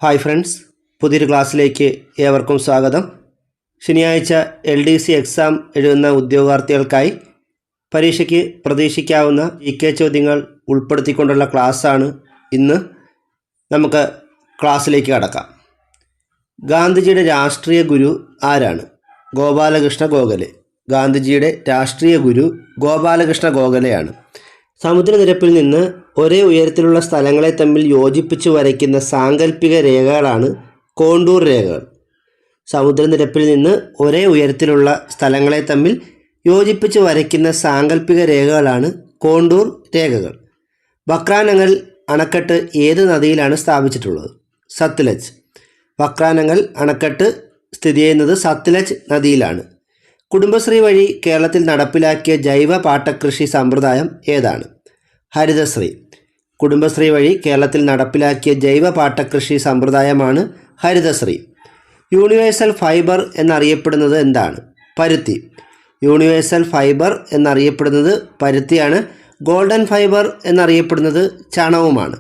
Hi friends, പുതിയൊരു ക്ലാസ്സിലേക്ക് ഏവർക്കും സ്വാഗതം. ശനിയാഴ്ച LDC എക്സാം എഴുതുന്ന ഉദ്യോഗാർത്ഥികൾക്കായി പരീക്ഷയ്ക്ക് പ്രതീക്ഷിക്കാവുന്ന GK ചോദ്യങ്ങൾ ഉൾപ്പെടുത്തിക്കൊണ്ടുള്ള ക്ലാസ്സാണ് ഇന്ന്. നമുക്ക് ക്ലാസ്സിലേക്ക് കടക്കാം. ഗാന്ധിജിയുടെ രാഷ്ട്രീയ ഗുരു ആരാണ്? ഗോപാലകൃഷ്ണ ഗോഖലെ. ഗാന്ധിജിയുടെ രാഷ്ട്രീയ ഗുരു ഗോപാലകൃഷ്ണ ഗോഖലെയാണ്. സമുദ്രനിരപ്പിൽ നിന്ന് ഒരേ ഉയരത്തിലുള്ള സ്ഥലങ്ങളെ തമ്മിൽ യോജിപ്പിച്ച് വരയ്ക്കുന്ന സാങ്കല്പിക രേഖകളാണ് കോണ്ടൂർ രേഖകൾ. സമുദ്രനിരപ്പിൽ നിന്ന് ഒരേ ഉയരത്തിലുള്ള സ്ഥലങ്ങളെ തമ്മിൽ യോജിപ്പിച്ച് വരയ്ക്കുന്ന സാങ്കല്പിക രേഖകളാണ് കോണ്ടൂർ രേഖകൾ. വക്രാനങ്ങൽ അണക്കെട്ട് ഏത് നദിയിലാണ് സ്ഥാപിച്ചിട്ടുള്ളത്? സത്ലജ്. വക്രാനങ്ങൽ അണക്കെട്ട് സ്ഥിതി ചെയ്യുന്നത് സത്ലജ് നദിയിലാണ്. കുടുംബശ്രീ വഴി കേരളത്തിൽ നടപ്പിലാക്കിയ ജൈവ പാട്ടകൃഷി സമ്പ്രദായം ഏതാണ്? ഹരിതശ്രീ. കുടുംബശ്രീ വഴി കേരളത്തിൽ നടപ്പിലാക്കിയ ജൈവ പാട്ടകൃഷി സമ്പ്രദായമാണ് ഹരിതശ്രീ. യൂണിവേഴ്സൽ ഫൈബർ എന്നറിയപ്പെടുന്നത് എന്താണ്? പരുത്തി. യൂണിവേഴ്സൽ ഫൈബർ എന്നറിയപ്പെടുന്നത് പരുത്തിയാണ്. ഗോൾഡൻ ഫൈബർ എന്നറിയപ്പെടുന്നത് ചണവുമാണ്.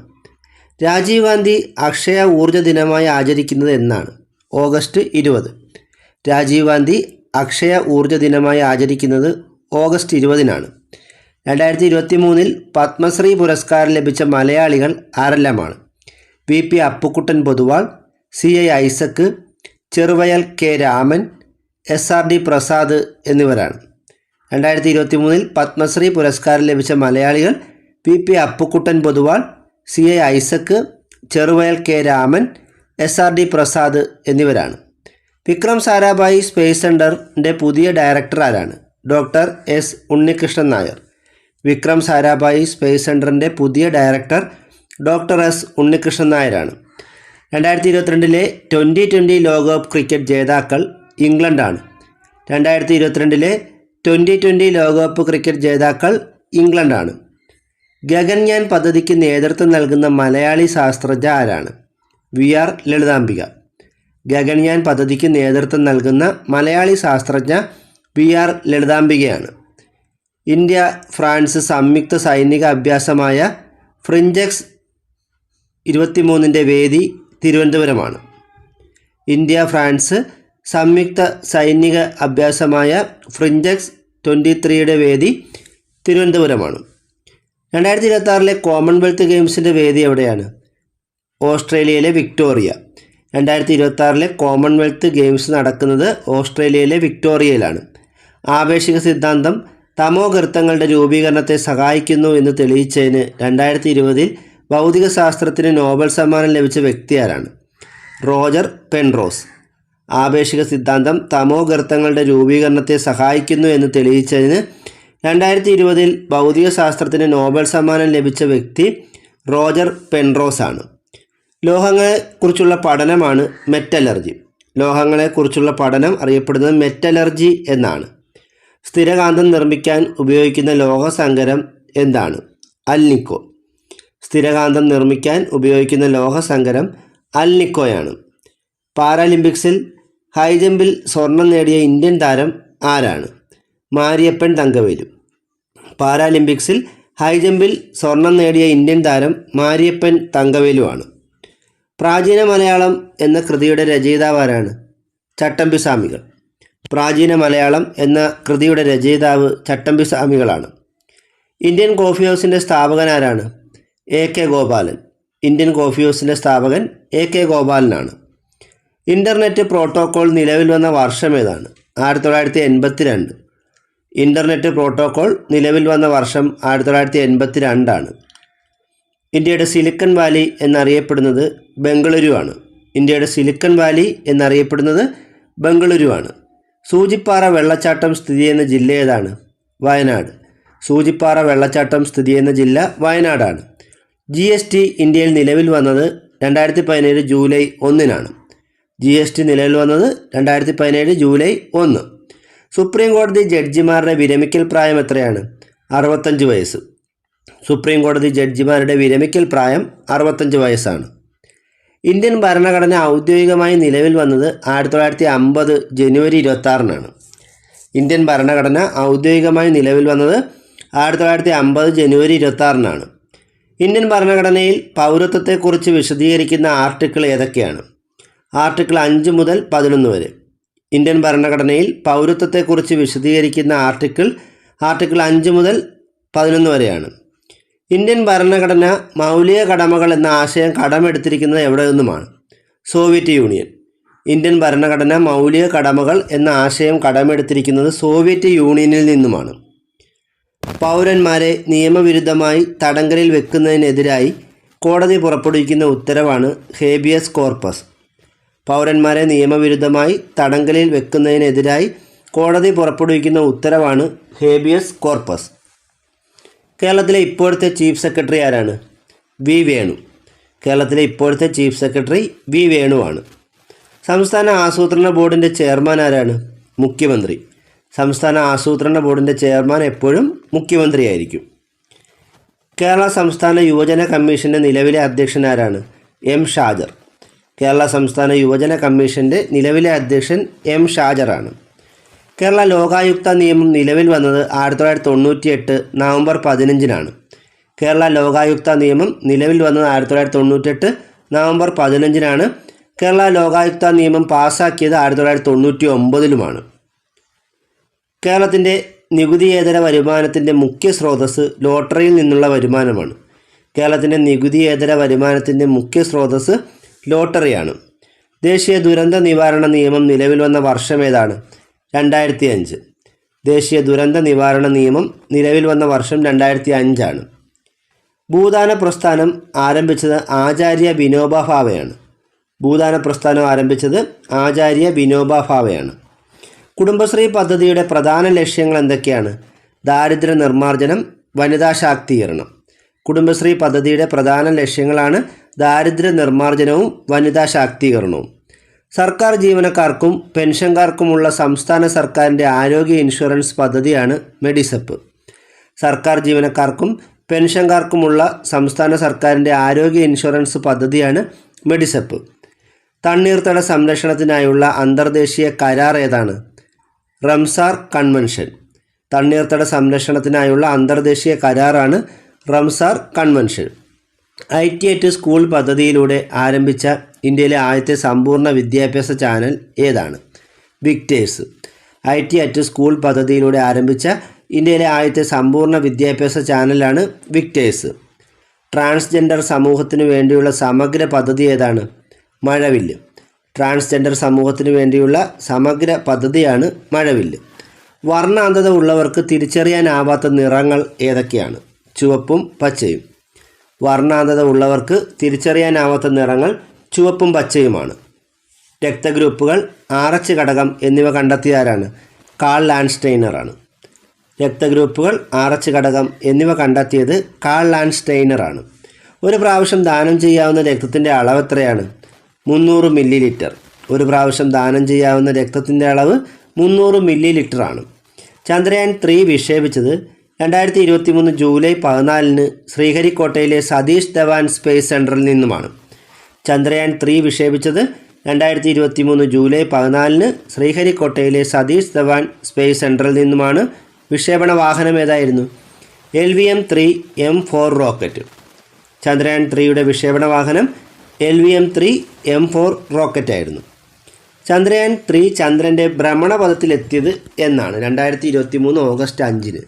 രാജീവ് ഗാന്ധി അക്ഷയ ഊർജ്ജ ദിനമായി ആചരിക്കുന്നത് എന്നാണ്? ഓഗസ്റ്റ് 20. രാജീവ് ഗാന്ധി അക്ഷയ ഊർജ്ജ ദിനമായി ആചരിക്കുന്നത് ഓഗസ്റ്റ് 20-നാണ്. 2023 പത്മശ്രീ പുരസ്കാരം ലഭിച്ച മലയാളികൾ ആരെല്ലാമാണ്? VP Appukuttan Poduval, CI Isaac, Cheruvayal K Raman, SRD Prasad എന്നിവരാണ്. 2023 പത്മശ്രീ പുരസ്കാരം ലഭിച്ച മലയാളികൾ VP Appukuttan Poduval, CI Isaac, Cheruvayal K Raman, SRD Prasad എന്നിവരാണ്. വിക്രം സാരാഭായി സ്പേസ് സെൻ്ററിൻ്റെ പുതിയ ഡയറക്ടർ ആരാണ്? Doctor S Unnikrishnan Nair. Vikram Sarabhai space സെൻ്ററിൻ്റെ പുതിയ ഡയറക്ടർ ഡോക്ടർ S ഉണ്ണികൃഷ്ണൻ നായരാണ്. 2022 2020 ലോകകപ്പ് ക്രിക്കറ്റ് ജേതാക്കൾ ഇംഗ്ലണ്ടാണ്. 2022 2020 ലോകകപ്പ് ക്രിക്കറ്റ് ജേതാക്കൾ ഇംഗ്ലണ്ടാണ്. ഗഗൻയാൻ പദ്ധതിക്ക് നേതൃത്വം നൽകുന്ന മലയാളി ശാസ്ത്രജ്ഞ ആരാണ്? VR ലളിതാംബിക. ഗഗൻയാൻ പദ്ധതിക്ക് നേതൃത്വം നൽകുന്ന മലയാളി ശാസ്ത്രജ്ഞ VR ലളിതാംബികയാണ്. ഇന്ത്യ ഫ്രാൻസ് സംയുക്ത സൈനിക അഭ്യാസമായ ഫ്രിഞ്ചെക്സ് 23ൻ്റെ വേദി തിരുവനന്തപുരമാണ്. ഇന്ത്യ ഫ്രാൻസ് സംയുക്ത സൈനിക അഭ്യാസമായ ഫ്രിഞ്ചെക്സ് 23യുടെ വേദി തിരുവനന്തപുരമാണ്. 2026 കോമൺവെൽത്ത് ഗെയിംസിൻ്റെ വേദി എവിടെയാണ്? ഓസ്ട്രേലിയയിലെ വിക്ടോറിയ. 2026 കോമൺവെൽത്ത് ഗെയിംസ് നടക്കുന്നത് ഓസ്ട്രേലിയയിലെ വിക്ടോറിയയിലാണ്. ആപേക്ഷിക സിദ്ധാന്തം തമോഗർത്തങ്ങളുടെ രൂപീകരണത്തെ സഹായിക്കുന്നു എന്ന് തെളിയിച്ചതിന് 2020 ഭൗതിക ശാസ്ത്രത്തിന് നോബൽ സമ്മാനം ലഭിച്ച വ്യക്തി ആരാണ്? Roger Penrose. ആപേക്ഷിക സിദ്ധാന്തം തമോഗർത്തങ്ങളുടെ രൂപീകരണത്തെ സഹായിക്കുന്നു എന്ന് തെളിയിച്ചതിന് 2020 ഭൗതിക ശാസ്ത്രത്തിന് നോബൽ സമ്മാനം ലഭിച്ച വ്യക്തി റോജർ പെൻറോസ് ആണ്. ലോഹങ്ങളെക്കുറിച്ചുള്ള പഠനമാണ് മെറ്റലർജി. ലോഹങ്ങളെക്കുറിച്ചുള്ള പഠനം അറിയപ്പെടുന്നത് മെറ്റലർജി എന്നാണ്. സ്ഥിരകാന്തം നിർമ്മിക്കാൻ ഉപയോഗിക്കുന്ന ലോഹസങ്കരം എന്താണ്? അൽനിക്കോ. സ്ഥിരകാന്തം നിർമ്മിക്കാൻ ഉപയോഗിക്കുന്ന ലോഹസങ്കരം അൽനിക്കോയാണ്. പാരാലിമ്പിക്സിൽ ഹൈജമ്പിൽ സ്വർണം നേടിയ ഇന്ത്യൻ താരം ആരാണ്? മാരിയപ്പൻ തങ്കവേലു. പാരാലിമ്പിക്സിൽ ഹൈജമ്പിൽ സ്വർണം നേടിയ ഇന്ത്യൻ താരം മാരിയപ്പൻ തങ്കവേലുവാണ്. പ്രാചീന മലയാളം എന്ന കൃതിയുടെ രചയിതാവ് ആരാണ്? ചട്ടമ്പി സ്വാമികൾ. പ്രാചീന മലയാളം എന്ന കൃതിയുടെ രചയിതാവ് ചട്ടമ്പി സ്വാമികളാണ്. ഇന്ത്യൻ കോഫി ഹൗസിൻ്റെ സ്ഥാപകൻ ആരാണ്? AK ഗോപാലൻ. ഇന്ത്യൻ കോഫി ഹൗസിൻ്റെ സ്ഥാപകൻ AK ഗോപാലനാണ്. ഇൻ്റർനെറ്റ് പ്രോട്ടോക്കോൾ നിലവിൽ വന്ന വർഷം ഏതാണ്? 1982. ഇൻ്റർനെറ്റ് പ്രോട്ടോക്കോൾ നിലവിൽ വന്ന വർഷം 1982 ആണ്. ഇന്ത്യയുടെ സിലിക്കൺ വാലി എന്നറിയപ്പെടുന്നത് ബംഗളൂരു ആണ്. ഇന്ത്യയുടെ സിലിക്കൺ വാലി എന്നറിയപ്പെടുന്നത് ബംഗളൂരു ആണ്. സൂചിപ്പാറ വെള്ളച്ചാട്ടം സ്ഥിതി ചെയ്യുന്ന ജില്ല ഏതാണ്? വയനാട്. സൂചിപ്പാറ വെള്ളച്ചാട്ടം സ്ഥിതി ചെയ്യുന്ന ജില്ല വയനാടാണ്. GST ഇന്ത്യയിൽ നിലവിൽ വന്നത് 2017 ജൂലൈ 1-നാണ്. GST നിലവിൽ വന്നത് 2017 ജൂലൈ 1. സുപ്രീം കോടതി ജഡ്ജിമാരുടെ വിരമിക്കൽ പ്രായം എത്രയാണ്? 65 വയസ്സ്. സുപ്രീം കോടതി ജഡ്ജിമാരുടെ വിരമിക്കൽ പ്രായം 65 വയസ്സാണ്. ഇന്ത്യൻ ഭരണഘടന ഔദ്യോഗികമായി നിലവിൽ വന്നത് 1950 ജനുവരി 26-നാണ്. ഇന്ത്യൻ ഭരണഘടന ഔദ്യോഗികമായി നിലവിൽ വന്നത് 1950 ജനുവരി 26-നാണ്. ഇന്ത്യൻ ഭരണഘടനയിൽ പൗരത്വത്തെക്കുറിച്ച് വിശദീകരിക്കുന്ന ആർട്ടിക്കിൾ ഏതൊക്കെയാണ്? ആർട്ടിക്കിൾ 5 മുതൽ 11 വരെ. ഇന്ത്യൻ ഭരണഘടനയിൽ പൗരത്വത്തെക്കുറിച്ച് വിശദീകരിക്കുന്ന ആർട്ടിക്കിൾ 5 മുതൽ 11 വരെയാണ്. ഇന്ത്യൻ ഭരണഘടന മൗലിക കടമകൾ എന്ന ആശയം കടമെടുത്തിരിക്കുന്നത് എവിടെ നിന്നുമാണ്? Soviet union. ഇന്ത്യൻ ഭരണഘടന മൗലിക കടമകൾ എന്ന ആശയം കടമെടുത്തിരിക്കുന്നത് സോവിയറ്റ് യൂണിയനിൽ നിന്നുമാണ്. പൗരന്മാരെ നിയമവിരുദ്ധമായി തടങ്കലിൽ വെക്കുന്നതിനെതിരായി കോടതി പുറപ്പെടുവിക്കുന്ന ഉത്തരവാണ് ഹേബിയസ് കോർപ്പസ്. പൗരന്മാരെ നിയമവിരുദ്ധമായി തടങ്കലിൽ വെക്കുന്നതിനെതിരായി കോടതി പുറപ്പെടുവിക്കുന്ന ഉത്തരവാണ് ഹേബിയസ് കോർപ്പസ്. കേരളത്തിലെ ഇപ്പോഴത്തെ ചീഫ് സെക്രട്ടറി ആരാണ്? വി വേണു. കേരളത്തിലെ ഇപ്പോഴത്തെ ചീഫ് സെക്രട്ടറി വി വേണുവാണ്. സംസ്ഥാന ആസൂത്രണ ബോർഡിൻ്റെ ചെയർമാൻ ആരാണ്? മുഖ്യമന്ത്രി. സംസ്ഥാന ആസൂത്രണ ബോർഡിൻ്റെ ചെയർമാൻ എപ്പോഴും മുഖ്യമന്ത്രിയായിരിക്കും. കേരള സംസ്ഥാന യുവജന കമ്മീഷൻ്റെ നിലവിലെ അധ്യക്ഷൻ ആരാണ്? എം ഷാജർ. കേരള സംസ്ഥാന യുവജന കമ്മീഷൻ്റെ നിലവിലെ അധ്യക്ഷൻ എം ഷാജറാണ്. കേരള ലോകായുക്ത നിയമം നിലവിൽ വന്നത് 1998 നവംബർ 15-നാണ്. കേരള ലോകായുക്ത നിയമം നിലവിൽ വന്നത് 1998 നവംബർ 15-നാണ്. കേരള ലോകായുക്ത നിയമം പാസ്സാക്കിയത് 1999-ലുമാണ്. കേരളത്തിൻ്റെ നികുതിയേതര വരുമാനത്തിൻ്റെ മുഖ്യ സ്രോതസ്സ് ലോട്ടറിയിൽ നിന്നുള്ള വരുമാനമാണ്. കേരളത്തിൻ്റെ നികുതിയേതര വരുമാനത്തിൻ്റെ മുഖ്യ സ്രോതസ്സ് ലോട്ടറിയാണ്. ദേശീയ ദുരന്ത നിവാരണ നിയമം നിലവിൽ വന്ന വർഷം ഏതാണ്? 2005. ദേശീയ ദുരന്ത നിവാരണ നിയമം നിലവിൽ വന്ന വർഷം 2005 ഭൂദാന പ്രസ്ഥാനം ആരംഭിച്ചത് ആചാര്യ വിനോബ ഭാവെയാണ്. ഭൂദാന പ്രസ്ഥാനം ആരംഭിച്ചത് ആചാര്യ വിനോബ ഭാവെയാണ്. കുടുംബശ്രീ പദ്ധതിയുടെ പ്രധാന ലക്ഷ്യങ്ങൾ എന്തൊക്കെയാണ്? ദാരിദ്ര്യ നിർമ്മാർജ്ജനം, വനിതാ ശാക്തീകരണം. കുടുംബശ്രീ പദ്ധതിയുടെ പ്രധാന ലക്ഷ്യങ്ങളാണ് ദാരിദ്ര്യ നിർമ്മാർജ്ജനവും വനിതാ ശാക്തീകരണവും. സർക്കാർ ജീവനക്കാർക്കും പെൻഷൻകാർക്കുമുള്ള സംസ്ഥാന സർക്കാരിൻ്റെ ആരോഗ്യ ഇൻഷുറൻസ് പദ്ധതിയാണ് മെഡിസെപ്പ്. സർക്കാർ ജീവനക്കാർക്കും പെൻഷൻകാർക്കുമുള്ള സംസ്ഥാന സർക്കാരിൻ്റെ ആരോഗ്യ ഇൻഷുറൻസ് പദ്ധതിയാണ് മെഡിസെപ്പ്. തണ്ണീർത്തട സംരക്ഷണത്തിനായുള്ള അന്തർദേശീയ കരാർ ഏതാണ്? Ramsar convention. തണ്ണീർത്തട സംരക്ഷണത്തിനായുള്ള അന്തർദേശീയ കരാറാണ് റംസാർ കൺവെൻഷൻ. ITAT സ്കൂൾ പദ്ധതിയിലൂടെ ആരംഭിച്ച ഇന്ത്യയിലെ ആദ്യത്തെ സമ്പൂർണ്ണ വിദ്യാഭ്യാസ ചാനൽ ഏതാണ്? വിക്ടേഴ്സ്. ITAT സ്കൂൾ പദ്ധതിയിലൂടെ ആരംഭിച്ച ഇന്ത്യയിലെ ആദ്യത്തെ സമ്പൂർണ്ണ വിദ്യാഭ്യാസ ചാനലാണ് വിക്ടേഴ്സ്. ട്രാൻസ്ജെൻഡർ സമൂഹത്തിനു വേണ്ടിയുള്ള സമഗ്ര പദ്ധതി ഏതാണ്? മഴവില്ല്. ട്രാൻസ്ജെൻഡർ സമൂഹത്തിനു വേണ്ടിയുള്ള സമഗ്ര പദ്ധതിയാണ് മഴവില്ല്. വർണ്ണാന്ധത ഉള്ളവർക്ക് തിരിച്ചറിയാനാവാത്ത നിറങ്ങൾ ഏതൊക്കെയാണ്? ചുവപ്പും പച്ചയും. വർണ്ണാന്ധത ഉള്ളവർക്ക് തിരിച്ചറിയാനാവാത്ത നിറങ്ങൾ ചുവപ്പും പച്ചയുമാണ്. രക്തഗ്രൂപ്പുകൾ, RH ഘടകം എന്നിവ കണ്ടെത്തിയതാരാണ്? കാൾ ലാൻഡ്സ്റ്റൈനറാണ്. രക്തഗ്രൂപ്പുകൾ, RH ഘടകം എന്നിവ കണ്ടെത്തിയത് കാൾ ലാൻഡ്സ്റ്റൈനറാണ്. ഒരു പ്രാവശ്യം ദാനം ചെയ്യാവുന്ന രക്തത്തിൻ്റെ അളവ് എത്രയാണ്? 300 മില്ലി. ഒരു പ്രാവശ്യം ദാനം ചെയ്യാവുന്ന രക്തത്തിൻ്റെ അളവ് 300 മില്ലി ആണ്. ചന്ദ്രയാൻ 3 വിക്ഷേപിച്ചത് 2023 ജൂലൈ 14-ന് ശ്രീഹരിക്കോട്ടയിലെ സതീഷ് ധവാൻ സ്പേസ് സെൻറ്ററിൽ നിന്നുമാണ്. ചന്ദ്രയാൻ 3 വിക്ഷേപിച്ചത് 2023 ജൂലൈ 14-ന് ശ്രീഹരിക്കോട്ടയിലെ സതീഷ് ധവാൻ സ്പേസ് സെൻറ്ററിൽ നിന്നുമാണ്. വിക്ഷേപണ വാഹനം ഏതായിരുന്നു? LVM-3 M4 rocket. ചന്ദ്രയാൻ 3യുടെ വിക്ഷേപണ വാഹനം LVM-3 M4 റോക്കറ്റായിരുന്നു. ചന്ദ്രയാൻ 3 ചന്ദ്രൻ്റെ ഭ്രമണപഥത്തിലെത്തിയത് എന്നാണ്? 2023 ഓഗസ്റ്റ് 5-ന്.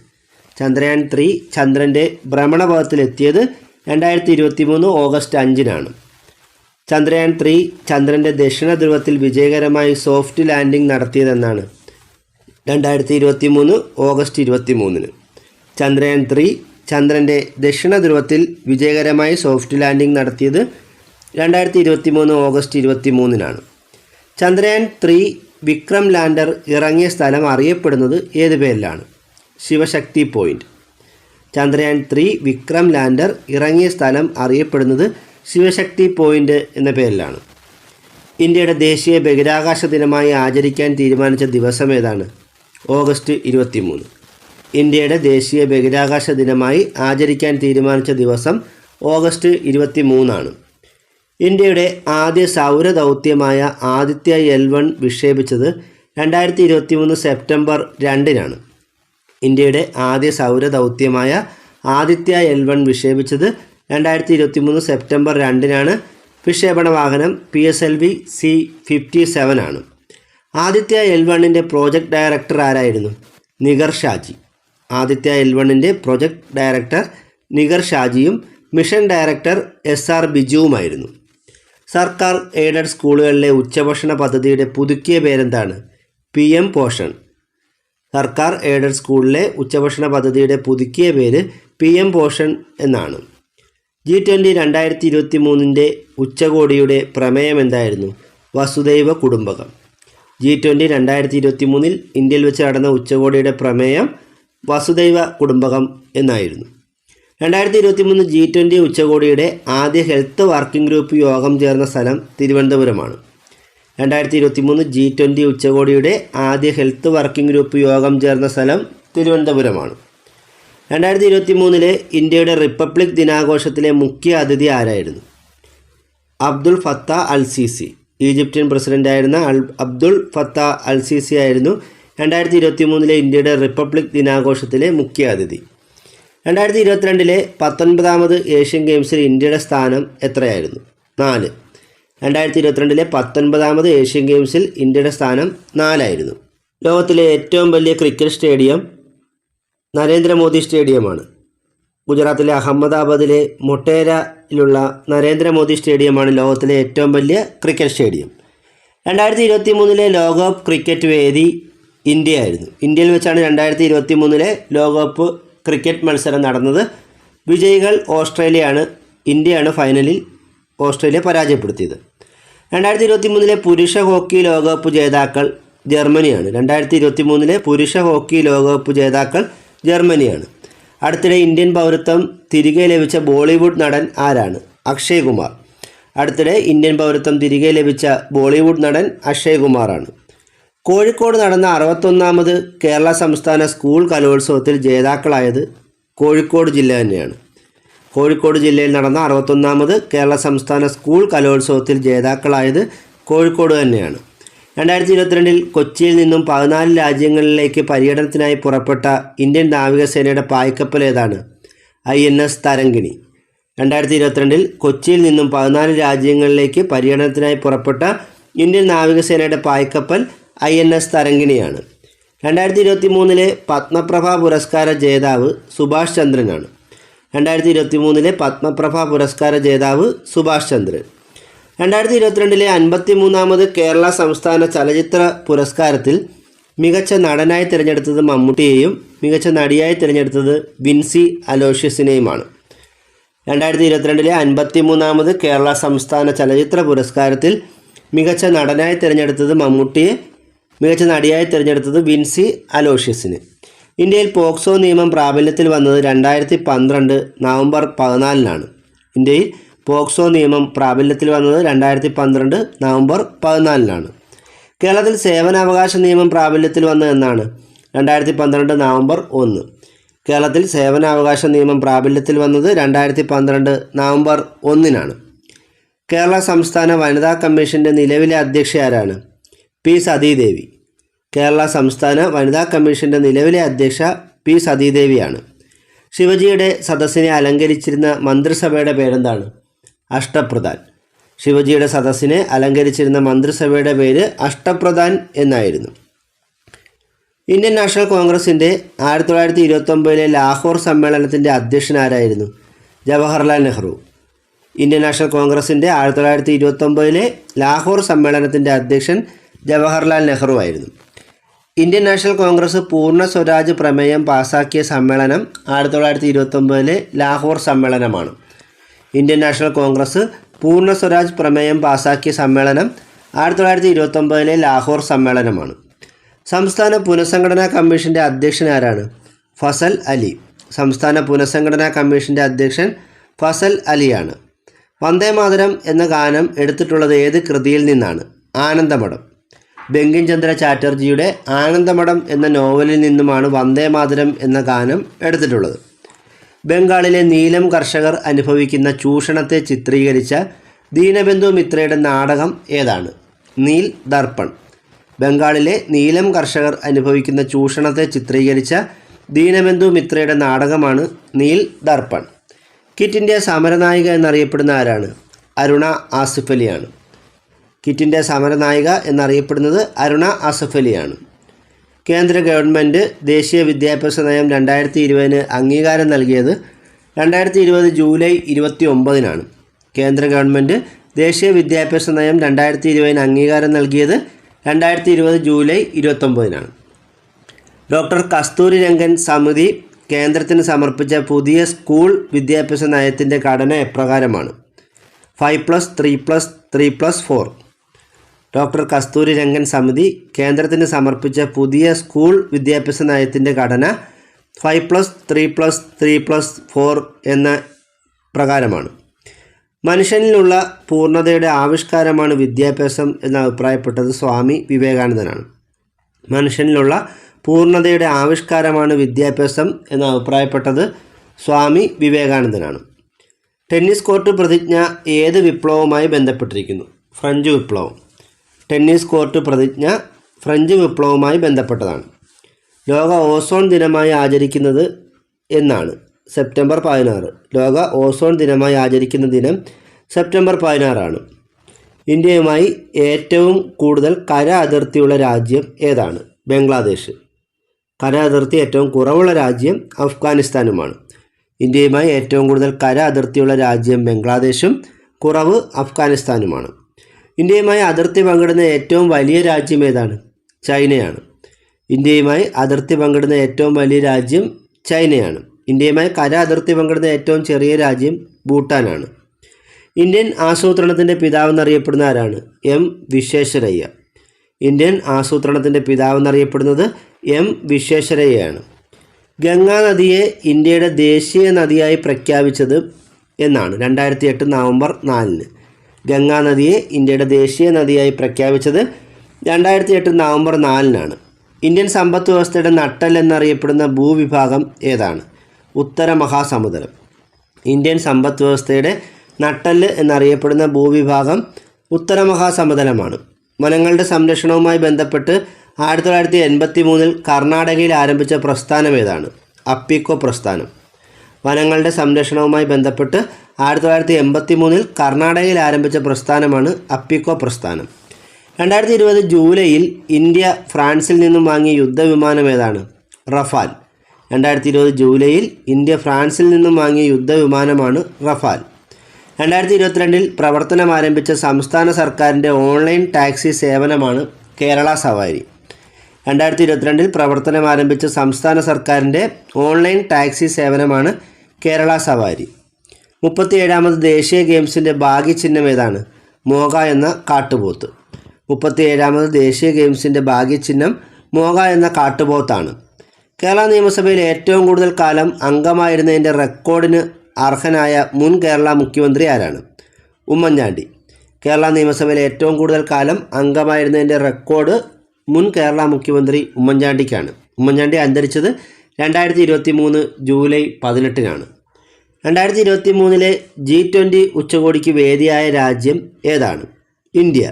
ചന്ദ്രയാൻ 3 ചന്ദ്രൻ്റെ ഭ്രമണപഥത്തിലെത്തിയത് 2023 ഓഗസ്റ്റ് 5-നാണ്. ചന്ദ്രയാൻ 3 ചന്ദ്രൻ്റെ ദക്ഷിണ ധ്രുവത്തിൽ വിജയകരമായി സോഫ്റ്റ് ലാൻഡിംഗ് നടത്തിയതെന്നാണ്? 2023 ഓഗസ്റ്റ് 23-ന്. ചന്ദ്രയാൻ 3 ചന്ദ്രൻ്റെ ദക്ഷിണ ധ്രുവത്തിൽ വിജയകരമായി സോഫ്റ്റ് ലാൻഡിംഗ് നടത്തിയത് 2023 ഓഗസ്റ്റ് 23-നാണ്. ചന്ദ്രയാൻ 3 വിക്രം ലാൻഡർ ഇറങ്ങിയ സ്ഥലം അറിയപ്പെടുന്നത് ഏത് പേരിലാണ്? ശിവശക്തി പോയിൻ്റ്. ചന്ദ്രയാൻ 3 വിക്രം ലാൻഡർ ഇറങ്ങിയ സ്ഥലം അറിയപ്പെടുന്നത് ശിവശക്തി പോയിൻ്റ് എന്ന പേരിലാണ്. ഇന്ത്യയുടെ ദേശീയ ബഹിരാകാശ ദിനമായി ആചരിക്കാൻ തീരുമാനിച്ച ദിവസം ഏതാണ്? ഓഗസ്റ്റ് 23. ഇന്ത്യയുടെ ദേശീയ ബഹിരാകാശ ദിനമായി ആചരിക്കാൻ തീരുമാനിച്ച ദിവസം ഓഗസ്റ്റ് 23 ഇന്ത്യയുടെ ആദ്യ സൗരദൗത്യമായ ആദിത്യ L1 വിക്ഷേപിച്ചത് 2023 സെപ്റ്റംബർ 2-നാണ്. ഇന്ത്യയുടെ ആദ്യ സൗരദൗത്യമായ ആദിത്യ L1 വിക്ഷേപിച്ചത് 2023 സെപ്റ്റംബർ 2 വിക്ഷേപണ വാഹനം PSLV C-57 ആണ്. ആദിത്യ L1ൻ്റെ പ്രോജക്റ്റ് ഡയറക്ടർ ആരായിരുന്നു? നിഗർ ഷാജി. ആദിത്യ L1ൻ്റെ പ്രോജക്റ്റ് ഡയറക്ടർ നിഗർ ഷാജിയും മിഷൻ ഡയറക്ടർ SR ബിജുവുമായിരുന്നു. സർക്കാർ എയ്ഡഡ് സ്കൂളുകളിലെ ഉച്ചഭക്ഷണ പദ്ധതിയുടെ പുതുക്കിയ പേരെന്താണ്? PM പോഷൺ. സർക്കാർ എയ്ഡഡ് സ്കൂളിലെ ഉച്ചഭക്ഷണ പദ്ധതിയുടെ പുതുക്കിയ പേര് PM പോഷൺ എന്നാണ്. G20 2023 ഉച്ചകോടിയുടെ പ്രമേയം എന്തായിരുന്നു? വസുദൈവ കുടുംബകം. G20 2023 ഇന്ത്യയിൽ വെച്ച് നടന്ന ഉച്ചകോടിയുടെ പ്രമേയം വസുദൈവ കുടുംബകം എന്നായിരുന്നു. 2023 G20 ഉച്ചകോടിയുടെ ആദ്യ ഹെൽത്ത് വർക്കിംഗ് ഗ്രൂപ്പ് യോഗം ചേർന്ന സ്ഥലം തിരുവനന്തപുരമാണ്. 2023 G20 ഉച്ചകോടിയുടെ ആദ്യ ഹെൽത്ത് വർക്കിംഗ് ഗ്രൂപ്പ് യോഗം ചേർന്ന സ്ഥലം തിരുവനന്തപുരമാണ്. 2023 ഇന്ത്യയുടെ റിപ്പബ്ലിക് ദിനാഘോഷത്തിലെ മുഖ്യ അതിഥി ആരായിരുന്നു? Abdul Fattah al Sisi. Egyptian പ്രസിഡൻ്റായിരുന്ന അബ്ദുൾ ഫത്താ അൽ സിസി ആയിരുന്നു 2023 ഇന്ത്യയുടെ റിപ്പബ്ലിക് ദിനാഘോഷത്തിലെ മുഖ്യ അതിഥി. 2022 19ാമത് ഏഷ്യൻ ഗെയിംസിൽ ഇന്ത്യയുടെ സ്ഥാനം എത്രയായിരുന്നു? 4. 2022 19ാമത് ഏഷ്യൻ ഗെയിംസിൽ ഇന്ത്യയുടെ സ്ഥാനം 4 ആയിരുന്നു. ലോകത്തിലെ ഏറ്റവും വലിയ ക്രിക്കറ്റ് സ്റ്റേഡിയം നരേന്ദ്രമോദി സ്റ്റേഡിയമാണ്. ഗുജറാത്തിലെ അഹമ്മദാബാദിലെ മൊട്ടേരയിലുള്ള നരേന്ദ്രമോദി സ്റ്റേഡിയമാണ് ലോകത്തിലെ ഏറ്റവും വലിയ ക്രിക്കറ്റ് സ്റ്റേഡിയം. 2023 ലോകകപ്പ് ക്രിക്കറ്റ് വേദി ഇന്ത്യയായിരുന്നു. ഇന്ത്യയിൽ വെച്ചാണ് 2023 ലോകകപ്പ് ക്രിക്കറ്റ് മത്സരം നടന്നത്. വിജയികൾ ഓസ്ട്രേലിയയാണ്. ഇന്ത്യയാണ് ഫൈനലിൽ ഓസ്ട്രേലിയ പരാജയപ്പെടുത്തിയത്. 2023 പുരുഷ ഹോക്കി ലോകകപ്പ് ജേതാക്കൾ ജർമ്മനിയാണ്. 2023 പുരുഷ ഹോക്കി ലോകകപ്പ് ജേതാക്കൾ ജർമ്മനിയാണ്. അടുത്തിടെ ഇന്ത്യൻ പൗരത്വം തിരികെ ലഭിച്ച ബോളിവുഡ് നടൻ ആരാണ്? അക്ഷയ് കുമാർ. അടുത്തിടെ ഇന്ത്യൻ പൗരത്വം തിരികെ ലഭിച്ച ബോളിവുഡ് നടൻ അക്ഷയ് കുമാറാണ്. കോഴിക്കോട് നടന്ന 61ാമത് കേരള സംസ്ഥാന സ്കൂൾ കലോത്സവത്തിൽ ജേതാക്കളായത് കോഴിക്കോട് ജില്ല തന്നെയാണ്. കോഴിക്കോട് ജില്ലയിൽ നടന്ന 61ാമത് കേരള സംസ്ഥാന സ്കൂൾ കലോത്സവത്തിൽ ജേതാക്കളായത് കോഴിക്കോട് തന്നെയാണ്. 2022 കൊച്ചിയിൽ നിന്നും 14 രാജ്യങ്ങളിലേക്ക് പര്യടനത്തിനായി പുറപ്പെട്ട ഇന്ത്യൻ നാവികസേനയുടെ പായ്ക്കപ്പൽ ഏതാണ്? INS തരങ്കിണി. 2022 കൊച്ചിയിൽ നിന്നും 14 രാജ്യങ്ങളിലേക്ക് പര്യടനത്തിനായി പുറപ്പെട്ട ഇന്ത്യൻ നാവികസേനയുടെ പായ്ക്കപ്പൽ INS തരങ്കിണിയാണ്. 2023 പത്മപ്രഭ പുരസ്കാര ജേതാവ് സുഭാഷ് ചന്ദ്രനാണ്. 2023 പത്മപ്രഭ പുരസ്കാര ജേതാവ് സുഭാഷ് ചന്ദ്രൻ. 2022 53ാമത് കേരള സംസ്ഥാന ചലച്ചിത്ര പുരസ്കാരത്തിൽ മികച്ച നടനായി തിരഞ്ഞെടുത്തത് മമ്മൂട്ടിയെയും മികച്ച നടിയായി തിരഞ്ഞെടുത്തത് വിൻസി അലോഷ്യസിനെയുമാണ്. 2022 53ാമത് കേരള സംസ്ഥാന ചലച്ചിത്ര പുരസ്കാരത്തിൽ മികച്ച നടനായി തിരഞ്ഞെടുത്തത് മമ്മൂട്ടിയെ, മികച്ച നടിയായി തിരഞ്ഞെടുത്തത് വിൻസി അലോഷ്യസിനെ. ഇന്ത്യയിൽ പോക്സോ നിയമം പ്രാബല്യത്തിൽ വന്നത് 2012 നവംബർ 14 ഇന്ത്യയിൽ പോക്സോ നിയമം പ്രാബല്യത്തിൽ വന്നത് 2012 നവംബർ 14 കേരളത്തിൽ സേവനാവകാശ നിയമം പ്രാബല്യത്തിൽ വന്നത് എന്നാണ്? 2012 നവംബർ 1. കേരളത്തിൽ സേവനാവകാശ നിയമം പ്രാബല്യത്തിൽ വന്നത് 2012 നവംബർ 1 കേരള സംസ്ഥാന വനിതാ കമ്മീഷൻ്റെ നിലവിലെ അധ്യക്ഷ ആരാണ്? P. സതീദേവി. കേരള സംസ്ഥാന വനിതാ കമ്മീഷൻ്റെ നിലവിലെ അധ്യക്ഷ P. സതീദേവിയാണ്. ശിവജിയുടെ സദസ്സിനെ അലങ്കരിച്ചിരുന്ന മന്ത്രിസഭയുടെ പേരെന്താണ്? അഷ്ടപ്രധാൻ. ശിവജിയുടെ സദസ്സിനെ അലങ്കരിച്ചിരുന്ന മന്ത്രിസഭയുടെ പേര് അഷ്ടപ്രധാൻ എന്നായിരുന്നു. ഇന്ത്യൻ നാഷണൽ കോൺഗ്രസിൻ്റെ 1929 ലാഹോർ സമ്മേളനത്തിൻ്റെ അധ്യക്ഷനാരായിരുന്നു? ജവഹർലാൽ നെഹ്റു. ഇന്ത്യൻ നാഷണൽ കോൺഗ്രസിൻ്റെ 1929 ലാഹോർ സമ്മേളനത്തിൻ്റെ അധ്യക്ഷൻ ജവഹർലാൽ നെഹ്റു ആയിരുന്നു. ഇന്ത്യൻ നാഷണൽ കോൺഗ്രസ് പൂർണ്ണ സ്വരാജ് പ്രമേയം പാസാക്കിയ സമ്മേളനം 1929 ലാഹോർ സമ്മേളനമാണ്. ഇന്ത്യൻ നാഷണൽ കോൺഗ്രസ് പൂർണ്ണ സ്വരാജ് പ്രമേയം പാസാക്കിയ സമ്മേളനം 1929 ലാഹോർ സമ്മേളനമാണ്. സംസ്ഥാന പുനഃസംഘടനാ കമ്മീഷൻ്റെ അധ്യക്ഷൻ ആരാണ്? ഫസൽ അലി. സംസ്ഥാന പുനഃസംഘടനാ കമ്മീഷൻ്റെ അധ്യക്ഷൻ ഫസൽ അലിയാണ്. വന്ദേമാതരം എന്ന ഗാനം എടുത്തിട്ടുള്ളത് ഏത് കൃതിയിൽ നിന്നാണ്? ആനന്ദമഠം. ബങ്കിം ചന്ദ്ര ചാറ്റർജിയുടെ ആനന്ദമഠം എന്ന നോവലിൽ നിന്നുമാണ് വന്ദേമാതരം എന്ന ഗാനം എടുത്തിട്ടുള്ളത്. ബംഗാളിലെ നീലം കർഷകർ അനുഭവിക്കുന്ന ചൂഷണത്തെ ചിത്രീകരിച്ച ദീനബന്ധു മിത്രയുടെ നാടകം ഏതാണ്? നീൽ ദർപ്പൺ. ബംഗാളിലെ നീലം കർഷകർ അനുഭവിക്കുന്ന ചൂഷണത്തെ ചിത്രീകരിച്ച ദീനബന്ധു മിത്രയുടെ നാടകമാണ് നീൽ ദർപ്പൺ. ക്വിറ്റ് ഇന്ത്യ സമരനായിക എന്നറിയപ്പെടുന്ന ആരാണ്? അരുണ ആസിഫ് അലിയാണ്. ക്വിറ്റ് ഇന്ത്യ സമരനായിക എന്നറിയപ്പെടുന്നത് അരുണ ആസിഫ് അലിയാണ്. കേന്ദ്ര ഗവൺമെൻറ് ദേശീയ വിദ്യാഭ്യാസ നയം 2020 അംഗീകാരം നൽകിയത് 2020 ജൂലൈ 29 കേന്ദ്ര ഗവൺമെൻറ് ദേശീയ വിദ്യാഭ്യാസ നയം 2020 അംഗീകാരം നൽകിയത് 2020 ജൂലൈ 29 ഡോക്ടർ കസ്തൂരി രംഗൻ സമിതി കേന്ദ്രത്തിന് സമർപ്പിച്ച പുതിയ സ്കൂൾ വിദ്യാഭ്യാസ നയത്തിൻ്റെ ഘടന എപ്രകാരമാണ്? 5+3+3+4. ഡോക്ടർ കസ്തൂരി രംഗൻ സമിതി കേന്ദ്രത്തിന് സമർപ്പിച്ച പുതിയ സ്കൂൾ വിദ്യാഭ്യാസ നയത്തിൻ്റെ ഘടന 5+3+3+4 എന്ന പ്രകാരമാണ്. മനുഷ്യനിലുള്ള പൂർണ്ണതയുടെ ആവിഷ്കാരമാണ് വിദ്യാഭ്യാസം എന്ന് അഭിപ്രായപ്പെട്ടത് സ്വാമി വിവേകാനന്ദനാണ്. മനുഷ്യനിലുള്ള പൂർണ്ണതയുടെ ആവിഷ്കാരമാണ് വിദ്യാഭ്യാസം എന്ന് അഭിപ്രായപ്പെട്ടത് സ്വാമി വിവേകാനന്ദനാണ്. ടെന്നീസ് കോർട്ട് പ്രതിജ്ഞ ഏത് വിപ്ലവവുമായി ബന്ധപ്പെട്ടിരിക്കുന്നു? ഫ്രഞ്ച് വിപ്ലവം. ടെന്നീസ് കോർട്ട് പ്രതിജ്ഞ ഫ്രഞ്ച് വിപ്ലവവുമായി ബന്ധപ്പെട്ടതാണ്. ലോക ഓസോൺ ദിനമായി ആചരിക്കുന്നത് എന്നാണ്? സെപ്റ്റംബർ 16. ലോക ഓസോൺ ദിനമായി ആചരിക്കുന്ന ദിനം സെപ്റ്റംബർ 16 ഇന്ത്യയുമായി ഏറ്റവും കൂടുതൽ കര അതിർത്തിയുള്ള രാജ്യം ഏതാണ്? ബംഗ്ലാദേശ്. കര അതിർത്തി ഏറ്റവും കുറവുള്ള രാജ്യം അഫ്ഗാനിസ്ഥാനുമാണ്. ഇന്ത്യയുമായി ഏറ്റവും കൂടുതൽ കര അതിർത്തിയുള്ള രാജ്യം ബംഗ്ലാദേശും കുറവ് അഫ്ഗാനിസ്ഥാനുമാണ്. ഇന്ത്യയുമായി അതിർത്തി പങ്കിടുന്ന ഏറ്റവും വലിയ രാജ്യം ഏതാണ്? ചൈനയാണ്. ഇന്ത്യയുമായി അതിർത്തി പങ്കിടുന്ന ഏറ്റവും വലിയ രാജ്യം ചൈനയാണ്. ഇന്ത്യയുമായി കര അതിർത്തി പങ്കിടുന്ന ഏറ്റവും ചെറിയ രാജ്യം ഭൂട്ടാനാണ്. ഇന്ത്യൻ ആസൂത്രണത്തിൻ്റെ പിതാവെന്നറിയപ്പെടുന്ന ആരാണ്? എം വിശ്വേശ്വരയ്യ. ഇന്ത്യൻ ആസൂത്രണത്തിൻ്റെ പിതാവെന്നറിയപ്പെടുന്നത് എം വിശ്വേശ്വരയ്യയാണ്. ഗംഗാ നദിയെ ഇന്ത്യയുടെ ദേശീയ നദിയായി പ്രഖ്യാപിച്ചത് എന്നാണ്? 2008 നവംബർ 4. ഗംഗാ നദിയെ ഇന്ത്യയുടെ ദേശീയ നദിയായി പ്രഖ്യാപിച്ചത് 2008 നവംബർ 4 ഇന്ത്യൻ സമ്പദ് വ്യവസ്ഥയുടെ നട്ടെല്ല് എന്നറിയപ്പെടുന്ന ഭൂവിഭാഗം ഏതാണ്? ഉത്തര മഹാസമുദ്രം. ഇന്ത്യൻ സമ്പദ് വ്യവസ്ഥയുടെ നട്ടെല്ല് എന്നറിയപ്പെടുന്ന ഭൂവിഭാഗം ഉത്തര മഹാസമുദ്രമാണ്. വനങ്ങളുടെ സംരക്ഷണവുമായി ബന്ധപ്പെട്ട് 1983 കർണാടകയിൽ ആരംഭിച്ച പ്രസ്ഥാനം ഏതാണ്? അപ്പിക്കോ പ്രസ്ഥാനം. വനങ്ങളുടെ സംരക്ഷണവുമായി ബന്ധപ്പെട്ട് 1983 കർണാടകയിൽ ആരംഭിച്ച പ്രസ്ഥാനമാണ് അപ്പിക്കോ പ്രസ്ഥാനം. 2020 ജൂലൈയിൽ ഇന്ത്യ ഫ്രാൻസിൽ നിന്നും വാങ്ങിയ യുദ്ധവിമാനം ഏതാണ്? റഫാൽ. 2020 ജൂലൈയിൽ ഇന്ത്യ ഫ്രാൻസിൽ നിന്നും വാങ്ങിയ യുദ്ധവിമാനമാണ് റഫാൽ. 2022 പ്രവർത്തനം ആരംഭിച്ച സംസ്ഥാന സർക്കാരിൻ്റെ ഓൺലൈൻ ടാക്സി സേവനമാണ് കേരള സവാരി. 2022 പ്രവർത്തനം ആരംഭിച്ച സംസ്ഥാന സർക്കാരിൻ്റെ ഓൺലൈൻ ടാക്സി സേവനമാണ് കേരള സവാരി. 37ാമത് ദേശീയ ഗെയിംസിൻ്റെ ഭാഗ്യചിഹ്നം ഏതാണ്? മോഗ എന്ന കാട്ടുപോത്ത്. 37ാമത് ദേശീയ ഗെയിംസിൻ്റെ ഭാഗ്യചിഹ്നം മോഗ എന്ന കാട്ടുപോത്താണ്. കേരള നിയമസഭയിൽ ഏറ്റവും കൂടുതൽ കാലം അംഗമായിരുന്നതിൻ്റെ റെക്കോർഡിന് അർഹനായ മുൻ കേരള മുഖ്യമന്ത്രി ആരാണ്? ഉമ്മൻചാണ്ടി. കേരള നിയമസഭയിൽ ഏറ്റവും കൂടുതൽ കാലം അംഗമായിരുന്നതിൻ്റെ റെക്കോർഡ് മുൻ കേരള മുഖ്യമന്ത്രി ഉമ്മൻചാണ്ടിക്കാണ്. ഉമ്മൻചാണ്ടി അന്തരിച്ചത് 2023 ജൂലൈ 18 2023 G20 ഉച്ചകോടിക്ക് വേദിയായ രാജ്യം ഏതാണ്? ഇന്ത്യ.